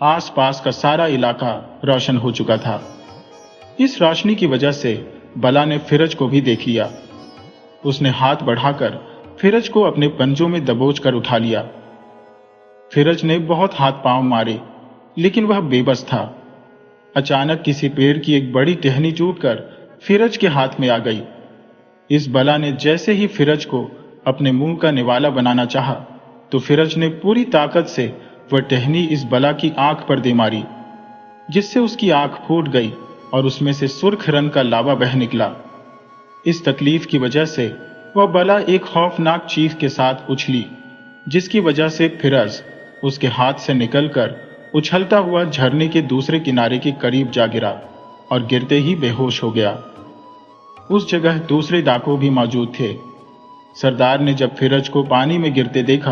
आसपास का सारा इलाका रोशन हो चुका था। इस रोशनी की वजह से बला ने फिरज को भी देख लिया। उसने हाथ बढ़ाकर फिरज को अपने पंजों में दबोच कर उठा लिया। फिरज ने बहुत हाथ पांव मारे, लेकिन वह बेबस था। अचानक किसी पेड़ की एक बड़ी टहनी टूटकर फिरज के हाथ में आ गई। इस बला ने जैसे ही फिरज को अपने मुंह का निवाला बनाना चाहा, तो फिरज ने पूरी ताकत से वह टहनी इस बला की आंख पर दे मारी, जिससे उसकी आंख फूट गई और उसमें से सुर्ख रंग का लावा बह निकला। इस तकलीफ की वजह से वह बला एक खौफनाक चीख के साथ उछली, जिसकी वजह से फिरज उसके हाथ से निकलकर उछलता हुआ झरने के दूसरे किनारे के करीब जा गिरा और गिरते ही बेहोश हो गया। उस जगह दूसरे डाकू भी मौजूद थे। सरदार ने जब फिरज को पानी में गिरते देखा,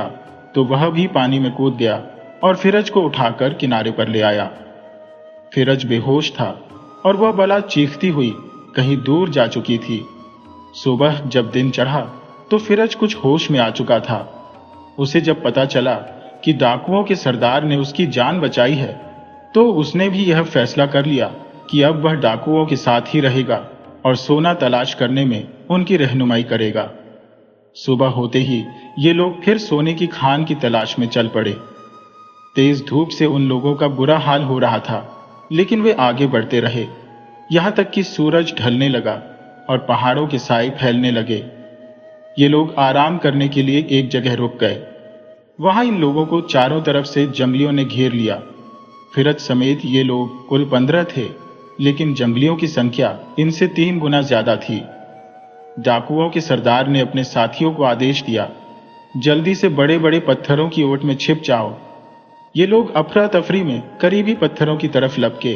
तो वह भी पानी में कूद गया और फिरज को उठाकर किनारे पर ले आया। फिरज बेहोश था और वह बला चीखती हुई कहीं दूर जा चुकी थी। सुबह जब दिन चढ़ा, तो फिरज कुछ होश में आ चुका था। उसे जब पता चला कि डाकुओं के सरदार ने उसकी जान बचाई है, तो उसने भी यह फैसला कर लिया कि अब वह डाकुओं के साथ ही रहेगा और सोना तलाश करने में उनकी रहनुमाई करेगा। सुबह होते ही ये लोग फिर सोने की खान की तलाश में चल पड़े। तेज धूप से उन लोगों का बुरा हाल हो रहा था, लेकिन वे आगे बढ़ते रहे, यहां तक कि सूरज ढलने लगा और पहाड़ों के साए फैलने लगे। ये लोग आराम करने के लिए एक जगह रुक गए। वहां इन लोगों को चारों तरफ से जंगलियों ने घेर लिया। फिरज समेत ये लोग कुल 15 थे, लेकिन जंगलियों की संख्या इनसे 3 गुना ज्यादा थी। डाकुओं के सरदार ने अपने साथियों को आदेश दिया, जल्दी से बड़े बड़े पत्थरों की ओट में छिप जाओ। ये लोग अफरा तफरी में करीबी पत्थरों की तरफ लपके,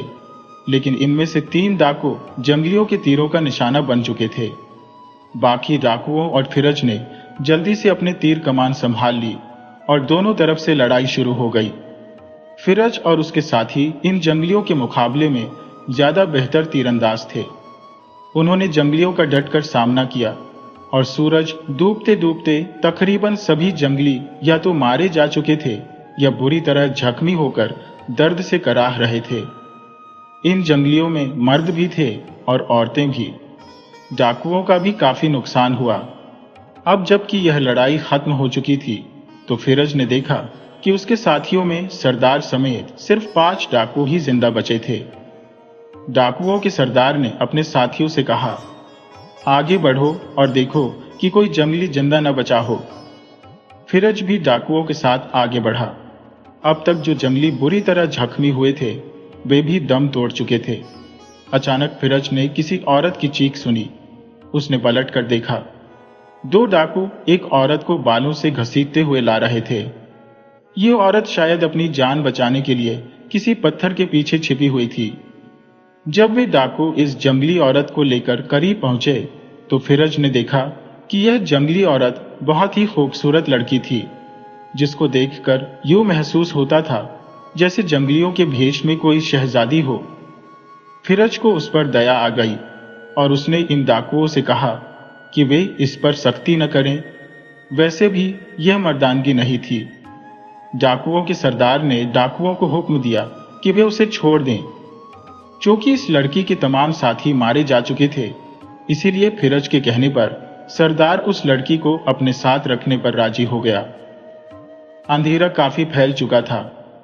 लेकिन इनमें से 3 डाकू जंगलियों के तीरों का निशाना बन चुके थे। बाकी डाकुओं और फिरज ने जल्दी से अपने तीर कमान संभाल ली और दोनों तरफ से लड़ाई शुरू हो गई। फिरज और उसके साथी इन जंगलियों के मुकाबले में ज्यादा बेहतर तीरंदाज थे। उन्होंने जंगलियों का डटकर सामना किया और सूरज डूबते डूबते तकरीबन सभी जंगली या तो मारे जा चुके थे या बुरी तरह जख्मी होकर दर्द से कराह रहे थे। इन जंगलियों में मर्द भी थे और औरतें भी। डाकुओं का भी काफी नुकसान हुआ। अब जबकि यह लड़ाई खत्म हो चुकी थी, तो फिरज ने देखा कि उसके साथियों में सरदार समेत सिर्फ 5 डाकू ही जिंदा बचे थे। डाकुओं के सरदार ने अपने साथियों से कहा, आगे बढ़ो और देखो कि कोई जंगली जिंदा न बचा हो। फिरज भी डाकुओं के साथ आगे बढ़ा। अब तक जो जंगली बुरी तरह जख्मी हुए थे, वे भी दम तोड़ चुके थे। अचानक फिरज ने किसी औरत की चीख सुनी। उसने पलट कर देखा। 2 डाकू एक औरत को बालों से घसीटते हुए ला रहे थे। ये औरत शायद अपनी जान बचाने के लिए किसी पत्थर के पीछे छिपी हुई थी। जब वे डाकू इस जंगली औरत को लेकर करीब पहुंचे, तो फिरज ने देखा कि यह जंगली औरत बहुत ही खूबसूरत लड़की थी, जिसको देखकर यूं महसूस होता था जैसे जंगलियों के भेष में कोई शहजादी हो। फिरज को उस पर दया आ गई और उसने इन डाकुओं से कहा कि वे इस पर सख्ती न करें। वैसे भी यह मर्दानगी नहीं थी। डाकुओं के सरदार ने डाकुओं को हुक्म दिया कि वे उसे छोड़ दें। क्योंकि इस लड़की के तमाम साथी मारे जा चुके थे, इसीलिए फिरज के कहने पर सरदार उस लड़की को अपने साथ रखने पर राजी हो गया। अंधेरा काफी फैल चुका था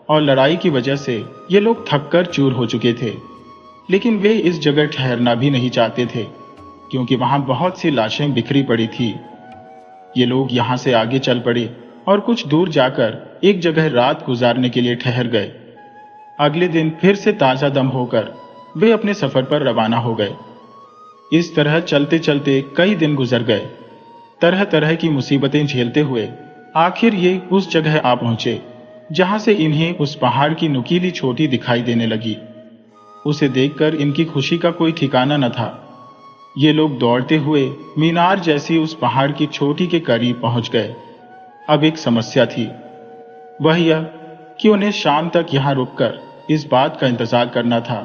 और लड़ाई की वजह से ये लोग थककर चूर हो चुके थे, लेकिन वे इस जगह ठहरना भी नहीं चाहते थे, क्योंकि वहां बहुत सी लाशें बिखरी पड़ी थी। ये लोग यहां से आगे चल पड़े और कुछ दूर जाकर एक जगह रात गुजारने के लिए ठहर गए। अगले दिन फिर से ताजा दम होकर वे अपने सफर पर रवाना हो गए। इस तरह चलते चलते कई दिन गुजर गए। तरह तरह की मुसीबतें झेलते हुए आखिर ये उस जगह आ पहुंचे जहां से इन्हें उस पहाड़ की नुकीली चोटी दिखाई देने लगी। उसे देखकर इनकी खुशी का कोई ठिकाना न था। ये लोग दौड़ते हुए मीनार जैसी उस पहाड़ की चोटी के करीब पहुंच गए। अब एक समस्या थी, वह यह कि उन्हें शाम तक यहां रुककर इस बात का इंतजार करना था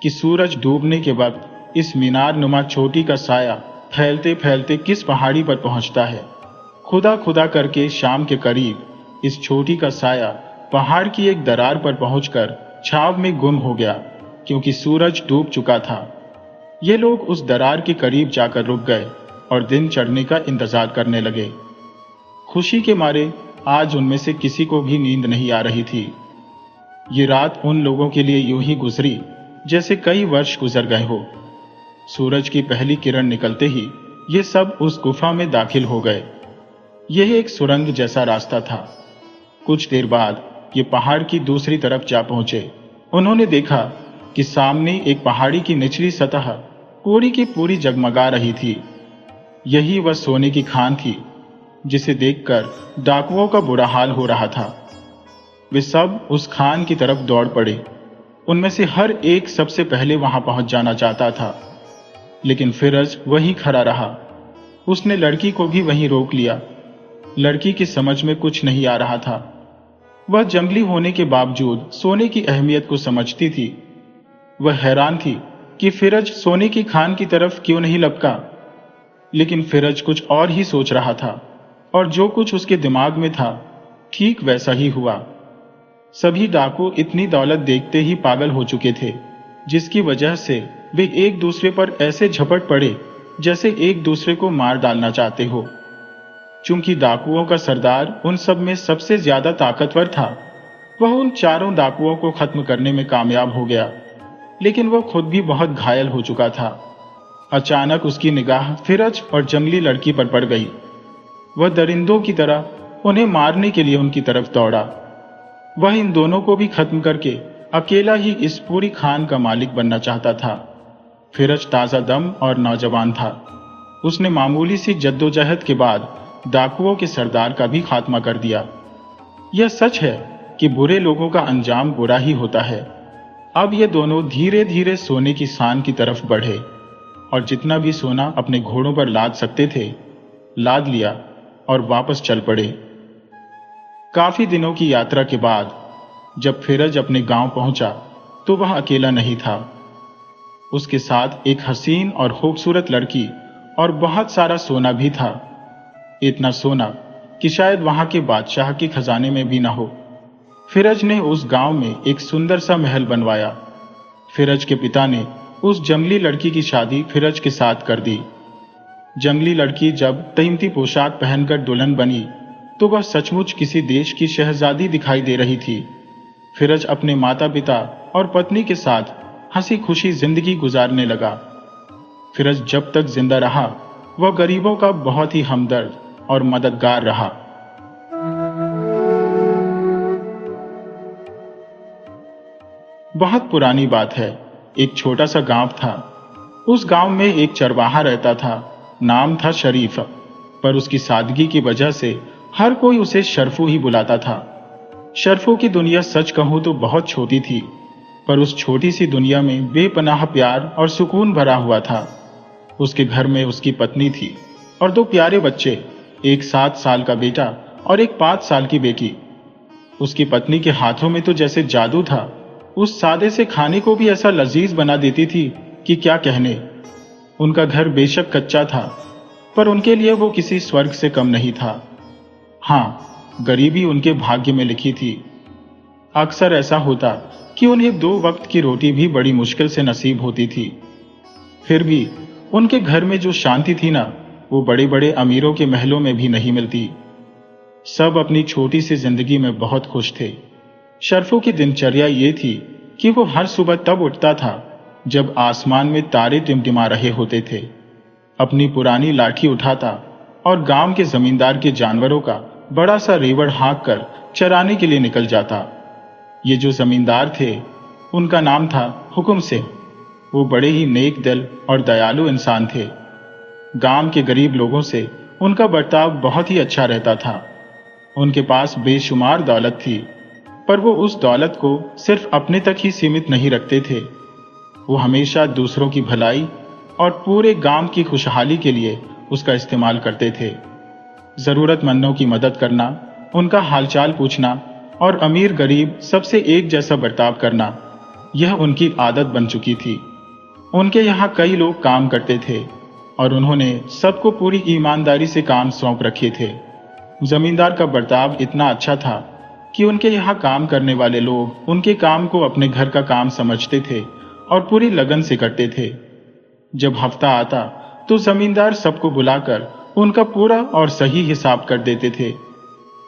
कि सूरज डूबने के वक्त इस मीनार नुमा चोटी का साया फैलते फैलते किस पहाड़ी पर पहुंचता है। खुदा खुदा करके शाम के करीब इस चोटी का साया पहाड़ की एक दरार पर पहुंचकर छाव में गुम हो गया, क्योंकि सूरज डूब चुका था। ये लोग उस दरार के करीब जाकर रुक गए और दिन चढ़ने का इंतजार करने लगे। खुशी के मारे आज उनमें से किसी को भी नींद नहीं आ रही थी। ये रात उन लोगों के लिए यूं ही गुजरी जैसे कई वर्ष गुजर गए हो। सूरज की पहली किरण निकलते ही ये सब उस गुफा में दाखिल हो गए। यह एक सुरंग जैसा रास्ता था। कुछ देर बाद ये पहाड़ की दूसरी तरफ जा पहुंचे। उन्होंने देखा कि सामने एक पहाड़ी की निचली सतह पूरी की पूरी जगमगा रही थी। यही वह सोने की खान थी जिसे देखकर डाकुओं का बुरा हाल हो रहा था। वे सब उस खान की तरफ दौड़ पड़े। उनमें से हर एक सबसे पहले वहां पहुंच जाना चाहता था, लेकिन फिरज वहीं खड़ा रहा। उसने लड़की को भी वहीं रोक लिया। लड़की की समझ में कुछ नहीं आ रहा था। वह जंगली होने के बावजूद सोने की अहमियत को समझती थी। वह हैरान थी कि फिरज सोने की खान की तरफ क्यों नहीं लपका। लेकिन फिरज कुछ और ही सोच रहा था, और जो कुछ उसके दिमाग में था ठीक वैसा ही हुआ। सभी डाकू इतनी दौलत देखते ही पागल हो चुके थे, जिसकी वजह से वे एक दूसरे पर ऐसे झपट पड़े जैसे एक दूसरे को मार डालना चाहते हो। चूंकि डाकुओं का सरदार उन सब में सबसे ज्यादा ताकतवर था, वह उन चारों डाकुओं को खत्म करने में कामयाब हो गया, लेकिन वह खुद भी बहुत घायल हो चुका था। अचानक उसकी निगाह फिरज और जंगली लड़की पर पड़ गई। वह दरिंदों की तरह उन्हें मारने के लिए उनकी तरफ दौड़ा। वह इन दोनों को भी खत्म करके अकेला ही इस पूरी खान का मालिक बनना चाहता था। फिरज ताजा दम और नौजवान था। उसने मामूली सी जद्दोजहद के बाद डाकुओं के सरदार का भी खात्मा कर दिया। यह सच है कि बुरे लोगों का अंजाम बुरा ही होता है। अब ये दोनों धीरे धीरे सोने की सान की तरफ बढ़े और जितना भी सोना अपने घोड़ों पर लाद सकते थे लाद लिया और वापस चल पड़े। काफी दिनों की यात्रा के बाद जब फिरज अपने गांव पहुंचा तो वह अकेला नहीं था। उसके साथ एक हसीन और खूबसूरत लड़की और बहुत सारा सोना भी था। इतना सोना कि शायद वहां के बादशाह के खजाने में भी ना हो। फिरज ने उस गांव में एक सुंदर सा महल बनवाया। फिरज के पिता ने उस जंगली लड़की की शादी फिरज के साथ कर दी। जंगली लड़की जब कीमती पोशाक पहनकर दुल्हन बनी तो वह सचमुच किसी देश की शहजादी दिखाई दे रही थी। फिरज अपने माता पिता और पत्नी के साथ हंसी खुशी जिंदगी गुजारने लगा। फिरज जब तक जिंदा रहा वह गरीबों का बहुत ही हमदर्द और मददगार रहा। बहुत पुरानी बात है, एक छोटा सा गांव था। उस गांव में एक चरवाहा रहता था। नाम था शरीफ, पर उसकी सादगी की वजह से हर कोई उसे शर्फू ही बुलाता था। शर्फू की दुनिया सच कहूं तो बहुत छोटी थी, पर उस छोटी सी दुनिया में बेपनाह प्यार और सुकून भरा हुआ था। उसके घर में उसकी पत्नी थी और दो प्यारे बच्चे, एक 7 साल का बेटा और एक 5 साल की बेटी। उसकी पत्नी के हाथों में तो जैसे जादू था। उस सादे से खाने को भी ऐसा लजीज बना देती थी कि क्या कहने। उनका घर बेशक कच्चा था, पर उनके लिए वो किसी स्वर्ग से कम नहीं था। हाँ, गरीबी उनके भाग्य में लिखी थी। अक्सर ऐसा होता कि उन्हें 2 वक्त की रोटी भी बड़ी मुश्किल से नसीब होती थी। फिर भी उनके घर में जो शांति थी ना, वो बड़े बड़े अमीरों के महलों में भी नहीं मिलती। सब अपनी छोटी सी जिंदगी में बहुत खुश थे। शर्फू की दिनचर्या ये थी कि वो हर सुबह तब उठता था जब आसमान में तारे टिमटिमा रहे होते थे। अपनी पुरानी लाठी उठाता और गांव के जमींदार के जानवरों का बड़ा सा रेवड़ हाँक कर चराने के लिए निकल जाता। ये जो जमींदार थे उनका नाम था हुकुम सिंह। वो बड़े ही नेक दिल और दयालु इंसान थे। गांव के गरीब लोगों से उनका बर्ताव बहुत ही अच्छा रहता था। उनके पास बेशुमार दौलत थी, पर वो उस दौलत को सिर्फ अपने तक ही सीमित नहीं रखते थे। वो हमेशा दूसरों की भलाई और पूरे गांव की खुशहाली के लिए उसका इस्तेमाल करते थे। जरूरतमंदों की मदद करना, उनका हालचाल पूछना और अमीर गरीब सबसे एक जैसा बर्ताव करना, यह उनकी आदत बन चुकी थी। उनके यहाँ कई लोग काम करते थे और उन्होंने सबको पूरी ईमानदारी से काम सौंप रखे थे। जमींदार का बर्ताव इतना अच्छा था कि उनके यहाँ काम करने वाले लोग उनके काम को अपने घर का काम समझते थे और पूरी लगन से करते थे। जब हफ्ता आता तो जमींदार सबको बुलाकर उनका पूरा और सही हिसाब कर देते थे।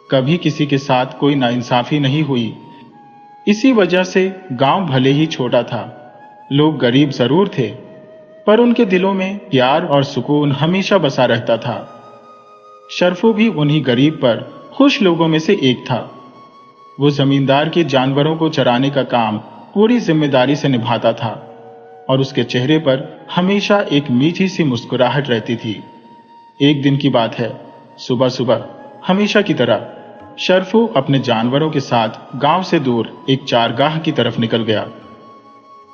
कभी किसी के साथ कोई नाइंसाफी नहीं हुई। इसी वजह से गांव भले ही छोटा था, लोग गरीब जरूर थे, पर उनके दिलों में प्यार और सुकून हमेशा बसा रहता था। शर्फू भी उन्हीं गरीब पर खुश लोगों में से एक था। वो जमींदार के जानवरों को चराने का काम पूरी जिम्मेदारी से निभाता था और उसके चेहरे पर हमेशा एक मीठी सी मुस्कुराहट रहती थी। एक दिन की बात है, सुबह सुबह हमेशा की तरह शर्फू अपने जानवरों के साथ गांव से दूर एक चारागाह की तरफ निकल गया।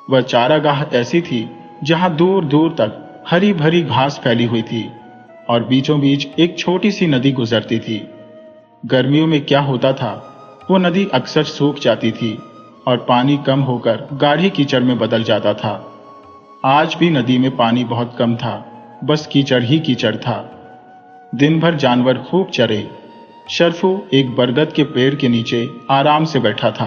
वह चारागाह ऐसी थी जहां दूर दूर तक हरी भरी घास फैली हुई थी और बीचों बीच एक छोटी सी नदी गुजरती थी। गर्मियों में क्या होता था, वो नदी अक्सर सूख जाती थी और पानी कम होकर गाढ़े कीचड़ में बदल जाता था। आज भी नदी में पानी बहुत कम था, बस कीचड़ ही कीचड़ था। दिन भर जानवर खूब चरे। शर्फू एक बरगद के पेड़ के नीचे आराम से बैठा था।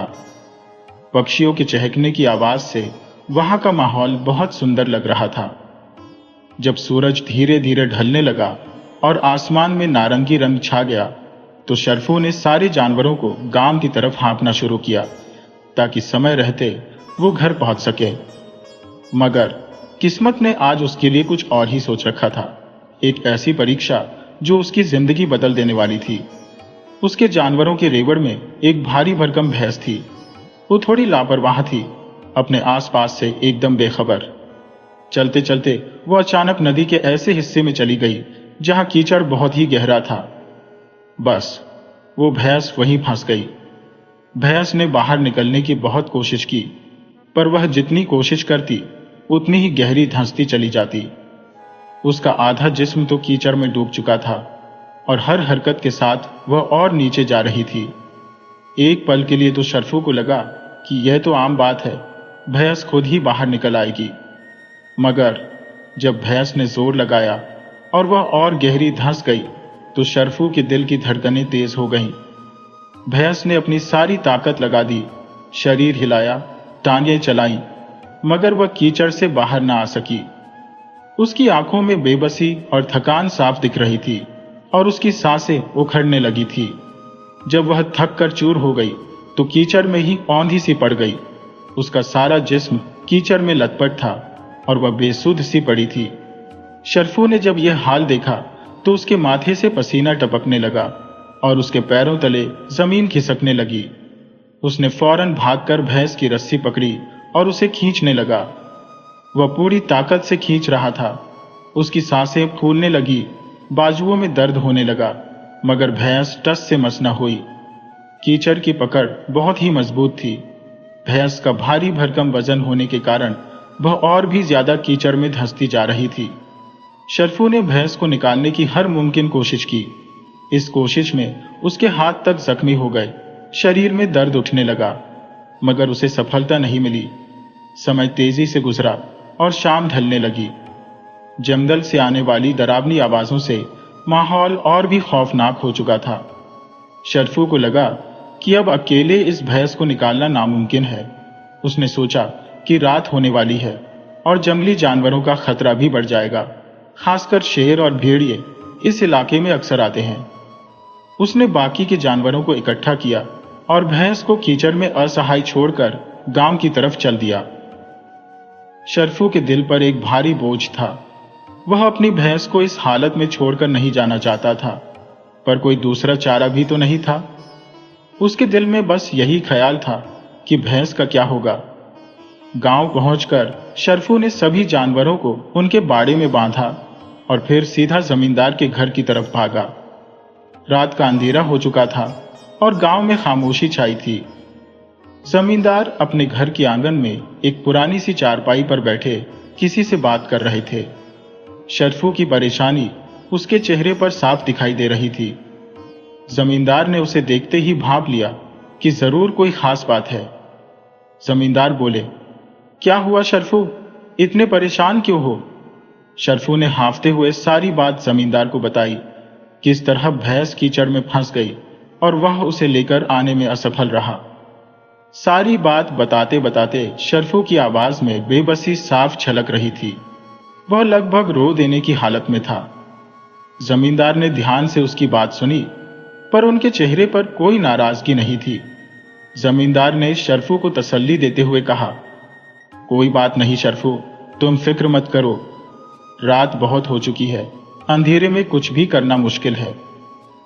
पक्षियों के चहकने की आवाज से वहां का माहौल बहुत सुंदर लग रहा था। जब सूरज धीरे धीरे ढलने लगा और आसमान में नारंगी रंग छा गया, तो शर्फू ने सारे जानवरों को गांव की तरफ हाँकना शुरू किया ताकि समय रहते वो घर पहुंच सके। मगर किस्मत ने आज उसके लिए कुछ और ही सोच रखा था, एक ऐसी परीक्षा जो उसकी जिंदगी बदल देने वाली थी। उसके जानवरों के रेवड़ में एक भारी भरकम भैंस थी। वो थोड़ी लापरवाह थी, अपने आसपास से एकदम बेखबर। चलते चलते वो अचानक नदी के ऐसे हिस्से में चली गई जहां कीचड़ बहुत ही गहरा था। बस वो भैंस वहीं फंस गई। भैंस ने बाहर निकलने की बहुत कोशिश की, पर वह जितनी कोशिश करती उतनी ही गहरी धंसती चली जाती। उसका आधा जिस्म तो कीचड़ में डूब चुका था और हर हरकत के साथ वह और नीचे जा रही थी। एक पल के लिए तो शर्फू को लगा कि यह तो आम बात है, भैंस खुद ही बाहर निकल आएगी। मगर जब भैंस ने जोर लगाया और वह और गहरी धंस गई, तो शर्फू के दिल की धड़कनें तेज हो गईं। भैंस ने अपनी सारी ताकत लगा दी, शरीर हिलाया, टांगें चलाईं, मगर वह कीचड़ से बाहर ना आ सकी। उसकी आंखों में बेबसी और थकान साफ दिख रही थी और उसकी सांसें उखड़ने लगी थी। जब वह थक कर चूर हो गई तो कीचड़ में ही औंधी सी पड़ गई। उसका सारा जिस्म कीचड़ में लथपथ था और वह बेसुध सी पड़ी थी। शर्फू ने जब यह हाल देखा तो उसके माथे से पसीना टपकने लगा और उसके पैरों तले जमीन खिसकने लगी। उसने फौरन भागकर भैंस की रस्सी पकड़ी और उसे खींचने लगा। वह पूरी ताकत से खींच रहा था। उसकी सांसें फूलने लगी, बाजुओं में दर्द होने लगा, मगर भैंस टस से मस न हुई। कीचड़ की पकड़ बहुत ही मजबूत थी। भैंस का भारी भरकम वजन होने के कारण वह और भी ज्यादा कीचड़ में धंसती जा रही थी। शर्फू ने भैंस को निकालने की हर मुमकिन कोशिश की। इस कोशिश में उसके हाथ तक जख्मी हो गए, शरीर में दर्द उठने लगा, मगर उसे सफलता नहीं मिली। समय तेजी से गुजरा और शाम ढलने लगी। जंगल से आने वाली डरावनी आवाजों से माहौल और भी खौफनाक हो चुका था। शर्फू को लगा कि अब अकेले इस भैंस को निकालना नामुमकिन है। उसने सोचा कि रात होने वाली है और जंगली जानवरों का खतरा भी बढ़ जाएगा, खासकर शेर और भेड़िए इस इलाके में अक्सर आते हैं। उसने बाकी के जानवरों को इकट्ठा किया और भैंस को कीचड़ में असहाय छोड़कर गांव की तरफ चल दिया। शर्फू के दिल पर एक भारी बोझ था। वह अपनी भैंस को इस हालत में छोड़कर नहीं जाना चाहता था, पर कोई दूसरा चारा भी तो नहीं था। उसके दिल में बस यही ख्याल था कि भैंस का क्या होगा। गांव पहुंचकर शर्फू ने सभी जानवरों को उनके बाड़े में बांधा और फिर सीधा जमींदार के घर की तरफ भागा। रात का अंधेरा हो चुका था और गांव में खामोशी छाई थी। जमींदार अपने घर के आंगन में एक पुरानी सी चारपाई पर बैठे किसी से बात कर रहे थे। शर्फू की परेशानी उसके चेहरे पर साफ दिखाई दे रही थी। जमींदार ने उसे देखते ही भांप लिया कि जरूर कोई खास बात है। जमींदार बोले, क्या हुआ शर्फू, इतने परेशान क्यों हो? शर्फू ने हांफते हुए सारी बात जमींदार को बताई, किस तरह भैंस कीचड़ में फंस गई और वह उसे लेकर आने में असफल रहा। सारी बात बताते बताते शर्फू की आवाज में बेबसी साफ झलक रही थी। वह लगभग रो देने की हालत में था। जमींदार ने ध्यान से उसकी बात सुनी, पर उनके चेहरे पर कोई नाराजगी नहीं थी। जमींदार ने शर्फू को तसल्ली देते हुए कहा, कोई बात नहीं शर्फू, तुम फिक्र मत करो। रात बहुत हो चुकी है, अंधेरे में कुछ भी करना मुश्किल है।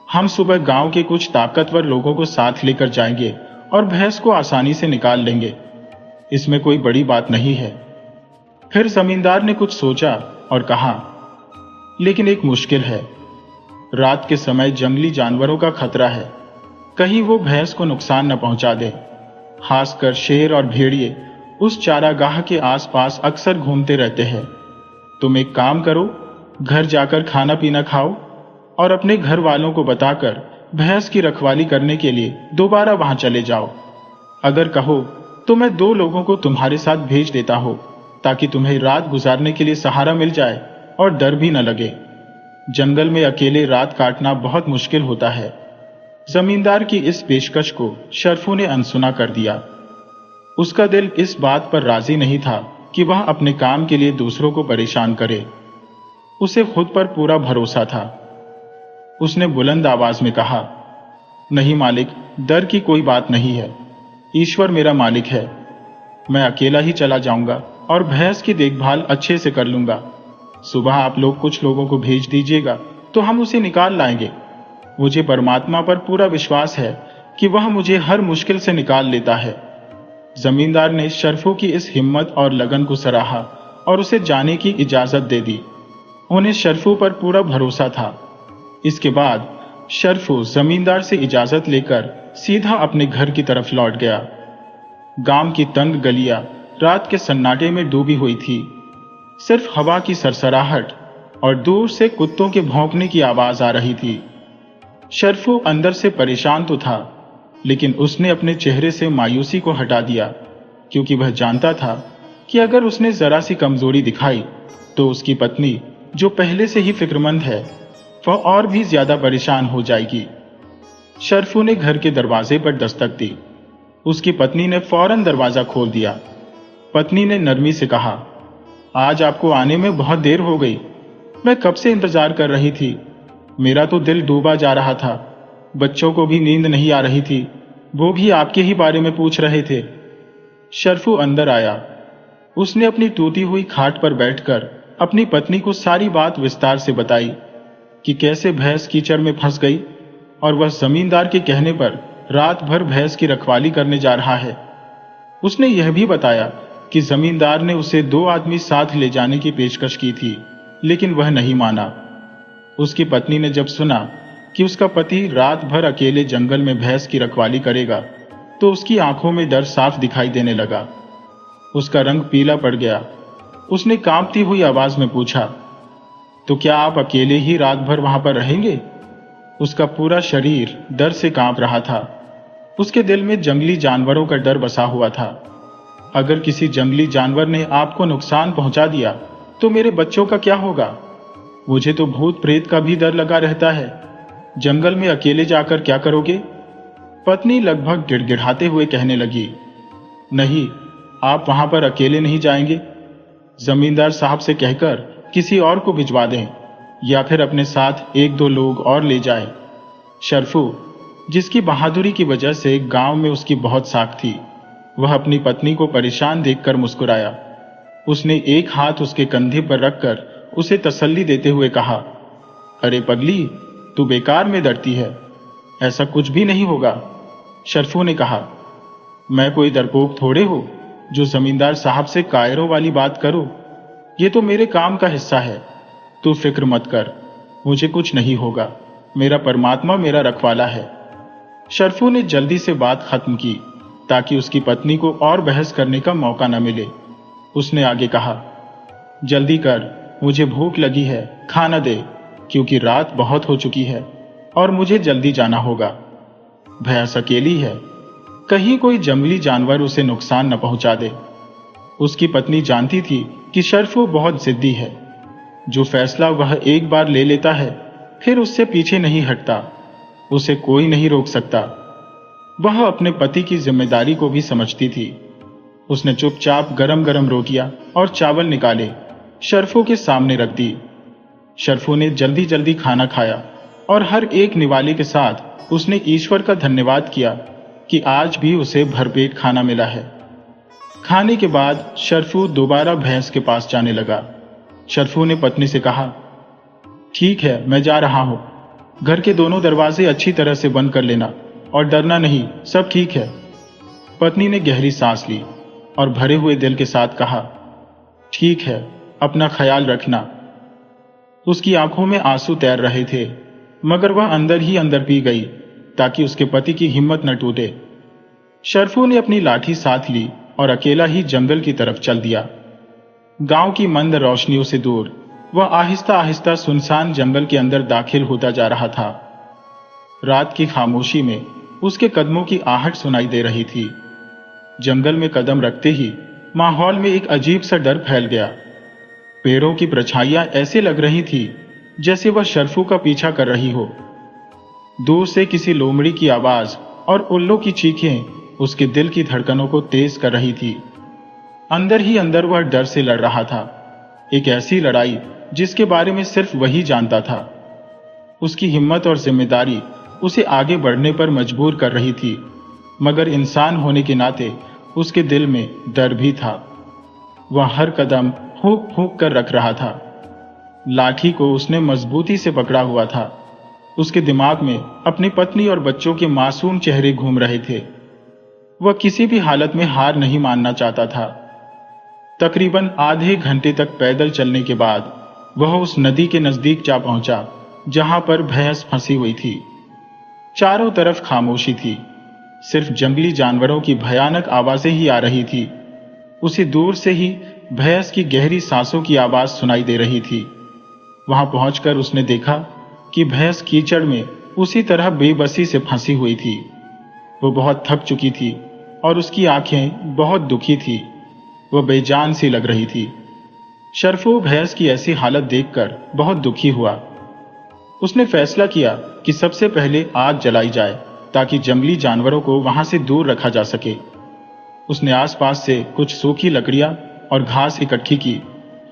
हम सुबह गांव के कुछ ताकतवर लोगों को साथ लेकर जाएंगे और भैंस को आसानी से निकाल लेंगे। इसमें कोई बड़ी बात नहीं है। फिर जमींदार ने कुछ सोचा और कहा, लेकिन एक मुश्किल है। रात के समय जंगली जानवरों का खतरा है, कहीं वो भैंस को नुकसान न पहुंचा दे। खासकर शेर और भेड़िए उस चारागाह के आसपास अक्सर घूमते रहते हैं। तुम एक काम करो, घर जाकर खाना पीना खाओ और अपने घर वालों को बताकर भैंस की रखवाली करने के लिए दोबारा वहां चले जाओ। अगर कहो तो मैं 2 लोगों को तुम्हारे साथ भेज देता हूं, ताकि तुम्हें रात गुजारने के लिए सहारा मिल जाए और डर भी न लगे। जंगल में अकेले रात काटना बहुत मुश्किल होता है। जमींदार की इस पेशकश को शर्फू ने अनसुना कर दिया। उसका दिल इस बात पर राजी नहीं था कि वह अपने काम के लिए दूसरों को परेशान करे। उसे खुद पर पूरा भरोसा था। उसने बुलंद आवाज में कहा, नहीं मालिक, डर की कोई बात नहीं है। ईश्वर मेरा मालिक है। मैं अकेला ही चला जाऊंगा और भैंस की देखभाल अच्छे से कर लूंगा। सुबह आप लोग कुछ लोगों को भेज दीजिएगा तो हम उसे निकाल लाएंगे। मुझे परमात्मा पर पूरा विश्वास है कि वह मुझे हर मुश्किल से निकाल लेता है। जमींदार ने शर्फू की इस हिम्मत और लगन को सराहा और उसे जाने की इजाजत दे दी। उन्हें शर्फू पर पूरा भरोसा था। इसके बाद शर्फू जमींदार से इजाजत लेकर सीधा अपने घर की तरफ लौट गया। गांव की तंग गलियां रात के सन्नाटे में डूबी हुई थी। सिर्फ हवा की सरसराहट और दूर से कुत्तों के भौंकने की आवाज आ रही थी। शर्फू अंदर से परेशान तो था, लेकिन उसने अपने चेहरे से मायूसी को हटा दिया, क्योंकि वह जानता था कि अगर उसने जरा सी कमजोरी दिखाई तो उसकी पत्नी, जो पहले से ही फिक्रमंद है, वह और भी ज्यादा परेशान हो जाएगी। शर्फू ने घर के दरवाजे पर दस्तक दी। उसकी पत्नी ने फौरन दरवाजा खोल दिया। पत्नी ने नरमी से कहा, आज आपको आने में बहुत देर हो गई। मैं कब से इंतजार कर रही थी। मेरा तो दिल डूबा जा रहा था। बच्चों को भी नींद नहीं आ रही थी, वो भी आपके ही बारे में पूछ रहे थे। शर्फू अंदर आया। उसने अपनी टूटी हुई खाट पर बैठकर अपनी पत्नी को सारी बात विस्तार से बताई कि कैसे भैंस कीचड़ में फंस गई और वह जमींदार के कहने पर रात भर भैंस की रखवाली करने जा रहा है। उसने यह भी बताया कि जमींदार ने उसे 2 आदमी साथ ले जाने की पेशकश की थी, लेकिन वह नहीं माना। उसकी पत्नी ने जब सुना कि उसका पति रात भर अकेले जंगल में भैंस की रखवाली करेगा, तो उसकी आंखों में डर साफ दिखाई देने लगा। उसका रंग पीला पड़ गया। उसने कांपती हुई आवाज में पूछा, तो क्या आप अकेले ही रात भर वहां पर रहेंगे? उसका पूरा शरीर डर से कांप रहा था। उसके दिल में जंगली जानवरों का डर बसा हुआ था। अगर किसी जंगली जानवर ने आपको नुकसान पहुंचा दिया तो मेरे बच्चों का क्या होगा? मुझे तो भूत प्रेत का भी डर लगा रहता है। जंगल में अकेले जाकर क्या करोगे? पत्नी लगभग गिड़गिड़ाते हुए कहने लगी, नहीं, आप वहां पर अकेले नहीं जाएंगे। जमींदार साहब से कहकर किसी और को भिजवा दें, या फिर अपने साथ 1-2 लोग और ले जाए। शर्फू, जिसकी बहादुरी की वजह से गांव में उसकी बहुत साख थी, वह अपनी पत्नी को परेशान देखकर मुस्कुराया। उसने एक हाथ उसके कंधे पर रखकर उसे तसल्ली देते हुए कहा, अरे पगली, तू बेकार में डरती है, ऐसा कुछ भी नहीं होगा। शर्फू ने कहा, मैं कोई डरपोक थोड़े हो जो जमींदार साहब से कायरों वाली बात करो। ये तो मेरे काम का हिस्सा है। तू फिक्र मत कर, मुझे कुछ नहीं होगा, मेरा परमात्मा मेरा रखवाला है। शर्फू ने जल्दी से बात खत्म की ताकि उसकी पत्नी को और बहस करने का मौका न मिले। उसने आगे कहा, जल्दी कर, मुझे भूख लगी है, खाना दे, क्योंकि रात बहुत हो चुकी है और मुझे जल्दी जाना होगा। भैंस अकेली है, कहीं कोई जंगली जानवर उसे नुकसान न पहुंचा दे। उसकी पत्नी जानती थी कि शर्फू बहुत जिद्दी है। जो फैसला वह एक बार ले लेता है फिर उससे पीछे नहीं हटता, उसे कोई नहीं रोक सकता। वह अपने पति की जिम्मेदारी को भी समझती थी। उसने चुपचाप गरम गरम रोटियां और चावल निकाले शर्फू के सामने रख दी। शर्फू ने जल्दी जल्दी खाना खाया और हर एक निवाले के साथ उसने ईश्वर का धन्यवाद किया कि आज भी उसे भरपेट खाना मिला है। खाने के बाद शर्फू दोबारा भैंस के पास जाने लगा। शर्फू ने पत्नी से कहा, ठीक है, मैं जा रहा हूं, घर के दोनों दरवाजे अच्छी तरह से बंद कर लेना और डरना नहीं, सब ठीक है। पत्नी ने गहरी सांस ली और भरे हुए दिल के साथ कहा, ठीक है, अपना ख्याल रखना। उसकी आंखों में आंसू तैर रहे थे, मगर वह अंदर ही अंदर पी गई ताकि उसके पति की हिम्मत न टूटे। शर्फू ने अपनी लाठी साथ ली और अकेला ही जंगल की तरफ चल दिया। गांव की मंद रोशनियों से दूर वह आहिस्ता आहिस्ता सुनसान जंगल के अंदर दाखिल होता जा रहा था। रात की खामोशी में उसके कदमों की आहट सुनाई दे रही थी। जंगल में कदम रखते ही माहौल में एक अजीब सा डर फैल गया। पेड़ों की परछाइयां ऐसे लग रही थी जैसे वह शर्फू का पीछा कर रही हो। दूर से किसी लोमड़ी की आवाज और उल्लू की चीखें उसके दिल की धड़कनों को तेज कर रही थी। अंदर ही अंदर वह डर से लड़ रहा था, एक ऐसी लड़ाई जिसके बारे में सिर्फ वही जानता था। उसकी हिम्मत और जिम्मेदारी उसे आगे बढ़ने पर मजबूर कर रही थी, मगर इंसान होने के नाते उसके दिल में डर भी था। वह हर कदम फूंक फूंक कर रख रहा था। लाठी को उसने मजबूती से पकड़ा हुआ था। उसके दिमाग में अपनी पत्नी और बच्चों के मासूम चेहरे घूम रहे थे। वह किसी भी हालत में हार नहीं मानना चाहता था। तकरीबन आधे घंटे तक पैदल चलने के बाद वह उस नदी के नजदीक जा पहुंचा जहां पर भैंस फंसी हुई थी। चारों तरफ खामोशी थी, सिर्फ जंगली जानवरों की भयानक आवाजें ही आ रही थी। उसे दूर से ही भैंस की गहरी सांसों की आवाज सुनाई दे रही थी। वहां पहुंचकर उसने देखा कि भैंस कीचड़ में उसी तरह बेबसी से फंसी हुई थी। वो बहुत थक चुकी थी और उसकी आंखें बहुत दुखी थी। वह बेजान सी लग रही थी। शर्फू भैंस की ऐसी हालत देखकर बहुत दुखी हुआ। उसने फैसला किया कि सबसे पहले आग जलाई जाए ताकि जंगली जानवरों को वहां से दूर रखा जा सके। उसने आसपास से कुछ सूखी लकड़ियां और घास इकट्ठी की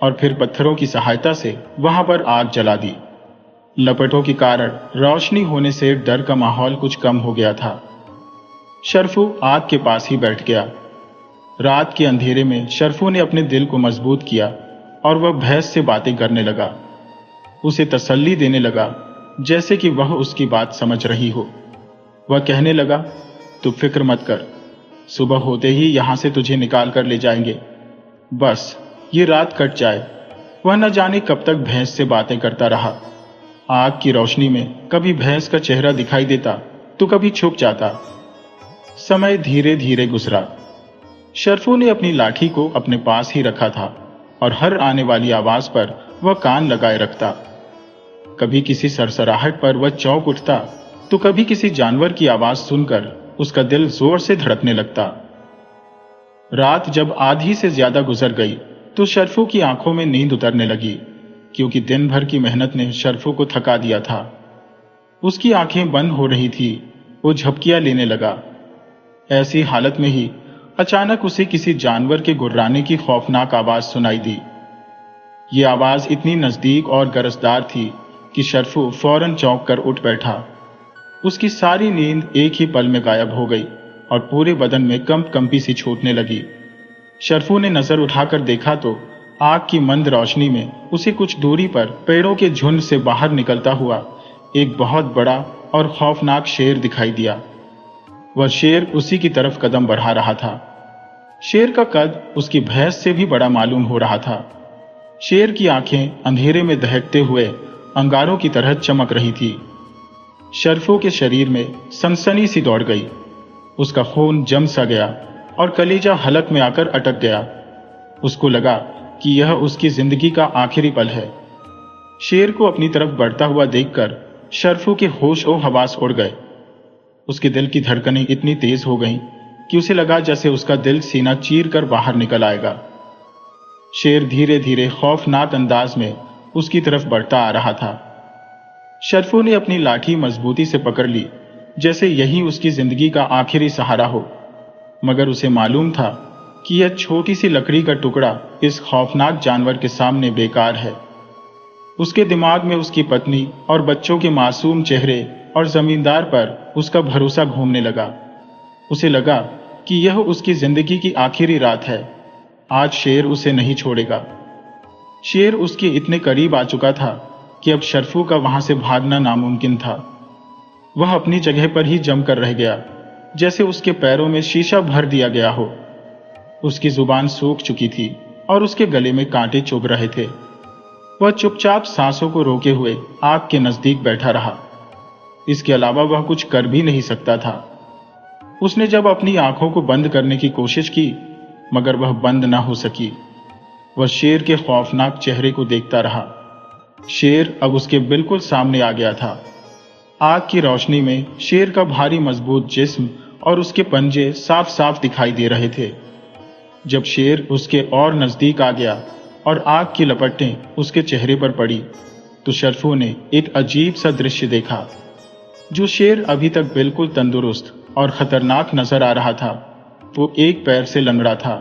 और फिर पत्थरों की सहायता से वहां पर आग जला दी। लपटों के कारण रोशनी होने से डर का माहौल कुछ कम हो गया था। शर्फू आग के पास ही बैठ गया। रात के अंधेरे में शर्फू ने अपने दिल को मजबूत किया और वह भैंस से बातें करने लगा। उसे तसल्ली देने लगा जैसे कि वह उसकी बात समझ रही हो। वह कहने लगा, तू फिक्र मत कर, सुबह होते ही यहां से तुझे निकाल कर ले जाएंगे। बस ये रात कट जाए। वह न जाने कब तक भैंस से बातें करता रहा। आग की रोशनी में कभी भैंस का चेहरा दिखाई देता तो कभी छुप जाता। समय धीरे धीरे गुजरा। शर्फू ने अपनी लाठी को अपने पास ही रखा था और हर आने वाली आवाज पर वह कान लगाए रखता। कभी किसी सरसराहट पर वह चौंक उठता तो कभी किसी जानवर की आवाज सुनकर उसका दिल जोर से धड़कने लगता। रात जब आधी से ज्यादा गुजर गई तो शर्फू की आंखों में नींद उतरने लगी, क्योंकि दिन भर की मेहनत ने शर्फू को थका दिया था। उसकी आंखें बंद हो रही थी। वो झपकियां लेने लगा। ऐसी हालत में ही अचानक उसे किसी जानवर के गुर्राने की खौफनाक आवाज सुनाई दी। ये आवाज इतनी नजदीक और गरजदार थी कि शर्फू फौरन चौंक कर उठ बैठा। उसकी सारी नींद एक ही पल में गायब हो गई और पूरे बदन में कंपी सी छूटने लगी। शर्फू ने नजर उठाकर देखा तो आग की मंद रोशनी में उसे कुछ दूरी पर पेड़ों के झुंड से बाहर निकलता हुआ एक बहुत बड़ा और खौफनाक शेर दिखाई दिया। वह शेर उसी की तरफ कदम बढ़ा रहा था। शेर का कद उसकी भैंस से भी बड़ा मालूम हो रहा था। शेर की आंखें अंधेरे में दहकते हुए अंगारों की तरह चमक रही थी। शर्फू के शरीर में सनसनी सी दौड़ गई। उसका खून जम सा गया और कलेजा हलक में आकर अटक गया। उसको लगा कि यह उसकी जिंदगी का आखिरी पल है। शेर को अपनी तरफ बढ़ता हुआ देखकर शर्फू के होश और हवास उड़ गए। उसके दिल की धड़कनें इतनी तेज हो गईं कि उसे लगा जैसे उसका दिल सीना चीर कर बाहर निकल आएगा। शेर धीरे धीरे खौफनाक अंदाज में उसकी तरफ बढ़ता आ रहा था। शर्फू ने अपनी लाठी मजबूती से पकड़ ली, जैसे यही उसकी जिंदगी का आखिरी सहारा हो। मगर उसे मालूम था कि यह छोटी सी लकड़ी का टुकड़ा इस खौफनाक जानवर के सामने बेकार है। उसके दिमाग में उसकी पत्नी और बच्चों के मासूम चेहरे और जमींदार पर उसका भरोसा घूमने लगा। उसे लगा कि यह उसकी जिंदगी की आखिरी रात है। आज शेर उसे नहीं छोड़ेगा। शेर उसके इतने करीब आ चुका था कि अब शर्फू का वहां से भागना नामुमकिन था। वह अपनी जगह पर ही जमकर रह गया, जैसे उसके पैरों में शीशा भर दिया गया हो। उसकी जुबान सूख चुकी थी और उसके गले में कांटे चुभ रहे थे। वह चुपचाप सांसों को रोके हुए आग के नजदीक बैठा रहा। इसके अलावा वह कुछ कर भी नहीं सकता था। उसने जब अपनी आंखों को बंद करने की कोशिश की, मगर वह बंद न हो सकी। वह शेर के खौफनाक चेहरे को देखता रहा। शेर अब उसके बिल्कुल सामने आ गया था। आग की रोशनी में शेर का भारी मजबूत जिस्म और उसके पंजे साफ साफ दिखाई दे रहे थे। जब शेर उसके और नजदीक आ गया और आग की लपटें उसके चेहरे पर पड़ी, तो शर्फू ने एक अजीब सा दृश्य देखा। जो शेर अभी तक बिल्कुल तंदुरुस्त और खतरनाक नजर आ रहा था, वो एक पैर से लंगड़ा था।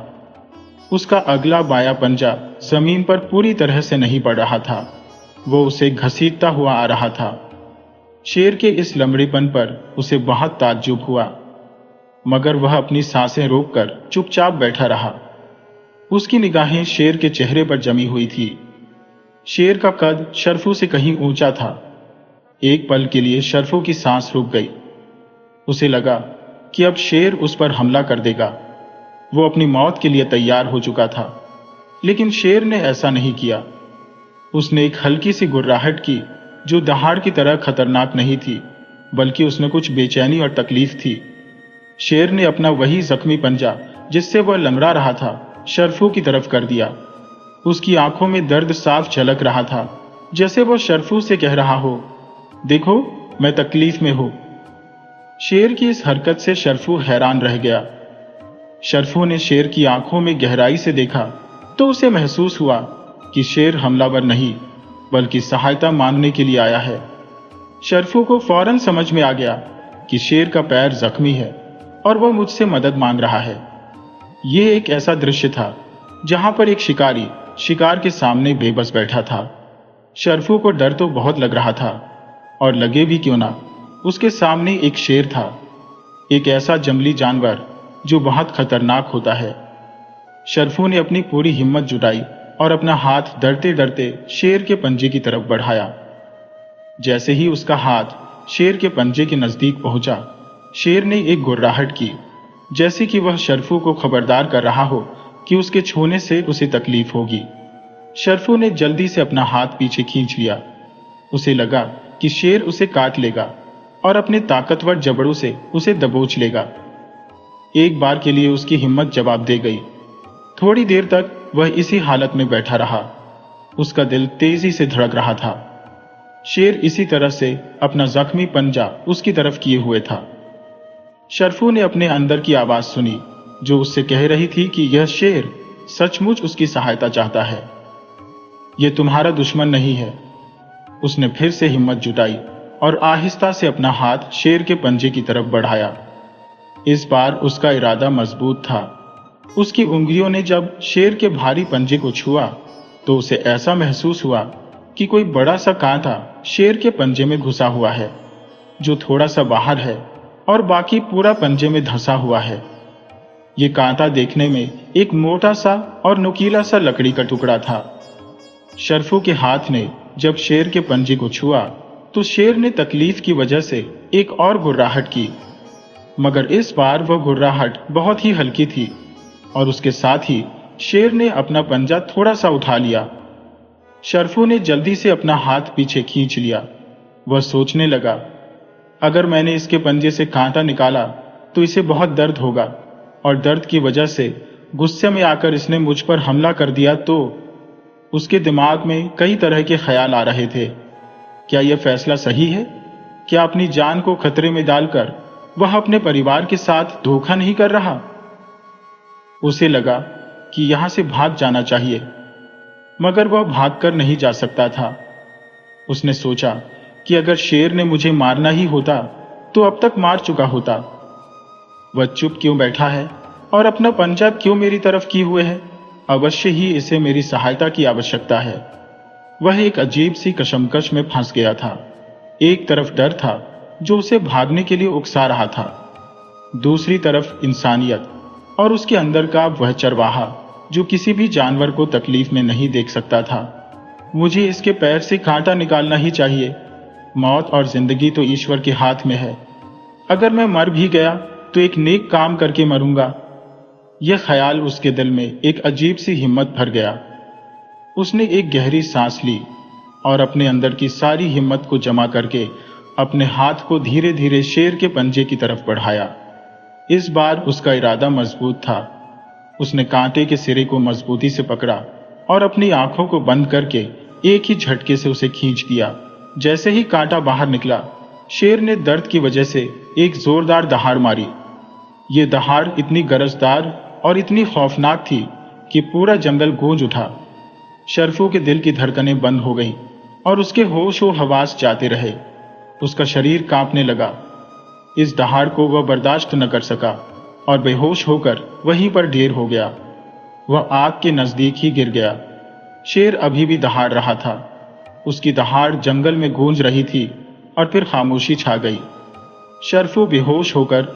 उसका अगला बायां पंजा जमीन पर पूरी तरह से नहीं पड़ रहा था, वो उसे घसीटता हुआ आ रहा था। शेर के इस लंगड़ेपन पर उसे बहुत ताज्जुब हुआ, मगर वह अपनी सांसें रोककर चुपचाप बैठा रहा। उसकी निगाहें शेर के चेहरे पर जमी हुई थी। शेर का कद शर्फू से कहीं ऊंचा था। एक पल के लिए शर्फू की सांस रुक गई। उसे लगा कि अब शेर उस पर हमला कर देगा। वो अपनी मौत के लिए तैयार हो चुका था, लेकिन शेर ने ऐसा नहीं किया। उसने एक हल्की सी गुर्राहट की, जो दहाड़ की तरह खतरनाक नहीं थी, बल्कि उसमें कुछ बेचैनी और तकलीफ थी। शेर ने अपना वही जख्मी पंजा, जिससे वह लंगड़ा रहा था, शर्फू की तरफ कर दिया। उसकी आंखों में दर्द साफ झलक रहा था, जैसे वह शर्फू से कह रहा हो, देखो, मैं तकलीफ में हूं। शेर की इस हरकत से शर्फू हैरान रह गया। शर्फू ने शेर की आंखों में गहराई से देखा तो उसे महसूस हुआ कि शेर हमलावर नहीं, बल्कि सहायता मांगने के लिए आया है। शर्फू को फौरन समझ में आ गया कि शेर का पैर जख्मी है और वह मुझसे मदद मांग रहा है। यह एक ऐसा दृश्य था जहां पर एक शिकारी शिकार के सामने बेबस बैठा था। शर्फू को डर तो बहुत लग रहा था, और लगे भी क्यों ना, उसके सामने एक शेर था, एक ऐसा जंगली जानवर जो बहुत खतरनाक होता है। शर्फू ने अपनी पूरी हिम्मत जुटाई और अपना हाथ डरते डरते शेर के पंजे की तरफ बढ़ाया। जैसे ही उसका हाथ शेर के पंजे के नजदीक पहुंचा, शेर ने एक गुर्राहट की, जैसे कि वह शर्फू को खबरदार कर रहा हो कि उसके छूने से उसे तकलीफ होगी। शर्फू ने जल्दी से अपना हाथ पीछे खींच लिया। उसे लगा कि शेर उसे काट लेगा और अपने ताकतवर जबड़ों से उसे दबोच लेगा। एक बार के लिए उसकी हिम्मत जवाब दे गई। थोड़ी देर तक वह इसी हालत में बैठा रहा। उसका दिल तेजी से धड़क रहा था। शेर इसी तरह से अपना जख्मी पंजा उसकी तरफ किए हुए था। शर्फू ने अपने अंदर की आवाज सुनी, जो उससे कह रही थी कि यह शेर सचमुच उसकी सहायता चाहता है। यह तुम्हारा दुश्मन नहीं है। उसने फिर से हिम्मत जुटाई और आहिस्ता से अपना हाथ शेर के पंजे की तरफ बढ़ाया। इस बार उसका इरादा मजबूत था। उसकी उंगलियों ने जब शेर के भारी पंजे को छुआ, तो उसे ऐसा महसूस हुआ कि कोई बड़ा सा कांटा शेर के पंजे में घुसा हुआ है, जो थोड़ा सा बाहर है और बाकी पूरा पंजे में धंसा हुआ है। ये कांटा देखने में एक मोटा सा और नुकीला सा लकड़ी का टुकड़ा था। शर्फू के हाथ ने जब शेर के पंजे को छुआ, तो शेर ने तकलीफ की वजह से एक और गुर्राहट की, मगर इस बार वह गुर्राहट बहुत ही हल्की थी और उसके साथ ही शेर ने अपना पंजा थोड़ा सा उठा लिया शर्फू ने जल्दी से अपना हाथ पीछे खींच लिया। वह सोचने लगा, अगर मैंने इसके पंजे से कांटा निकाला तो इसे बहुत दर्द होगा, और दर्द की वजह से गुस्से में आकर इसने मुझ पर हमला कर दिया तो। उसके दिमाग में कई तरह के ख्याल आ रहे थे। क्या यह फैसला सही है? क्या अपनी जान को खतरे में डालकर वह अपने परिवार के साथ धोखा नहीं कर रहा? उसे लगा कि यहां से भाग जाना चाहिए, मगर वह भागकर नहीं जा सकता था। उसने सोचा कि अगर शेर ने मुझे मारना ही होता तो अब तक मार चुका होता। वह चुप क्यों बैठा है और अपना पंजा क्यों मेरी तरफ किए हुए है? अवश्य ही इसे मेरी सहायता की आवश्यकता है। वह एक अजीब सी कशमकश में फंस गया था। एक तरफ डर था जो उसे भागने के लिए उकसा रहा था, दूसरी तरफ इंसानियत और उसके अंदर का वह चरवाहा जो किसी भी जानवर को तकलीफ में नहीं देख सकता था। मुझे इसके पैर से कांटा निकालना ही चाहिए। मौत और जिंदगी तो ईश्वर के हाथ में है। अगर मैं मर भी गया तो एक नेक काम करके मरूंगा। यह ख्याल उसके दिल में एक अजीब सी हिम्मत भर गया। उसने एक गहरी सांस ली और अपने अंदर की सारी हिम्मत को जमा करके अपने हाथ को धीरे धीरे शेर के पंजे की तरफ बढ़ाया। इस बार उसका इरादा मजबूत था। उसने कांटे के सिरे को मजबूती से पकड़ा और अपनी आंखों को बंद करके एक ही झटके से उसे खींच दिया। जैसे ही कांटा बाहर निकला, शेर ने दर्द की वजह से एक जोरदार दहाड़ मारी। ये दहाड़ इतनी गरजदार और इतनी खौफनाक थी कि पूरा जंगल गूंज उठा। शर्फू के दिल की धड़कनें बंद हो गईं और उसके होश व हवास जाते रहे। उसका शरीर कांपने लगा। इस दहाड़ को वह बर्दाश्त न कर सका और बेहोश होकर वहीं पर ढेर हो गया। वह आग के नजदीक ही गिर गया। शेर अभी भी दहाड़ रहा था। उसकी दहाड़ जंगल में गूंज रही थी और फिर खामोशी छा गई। शर्फू बेहोश होकर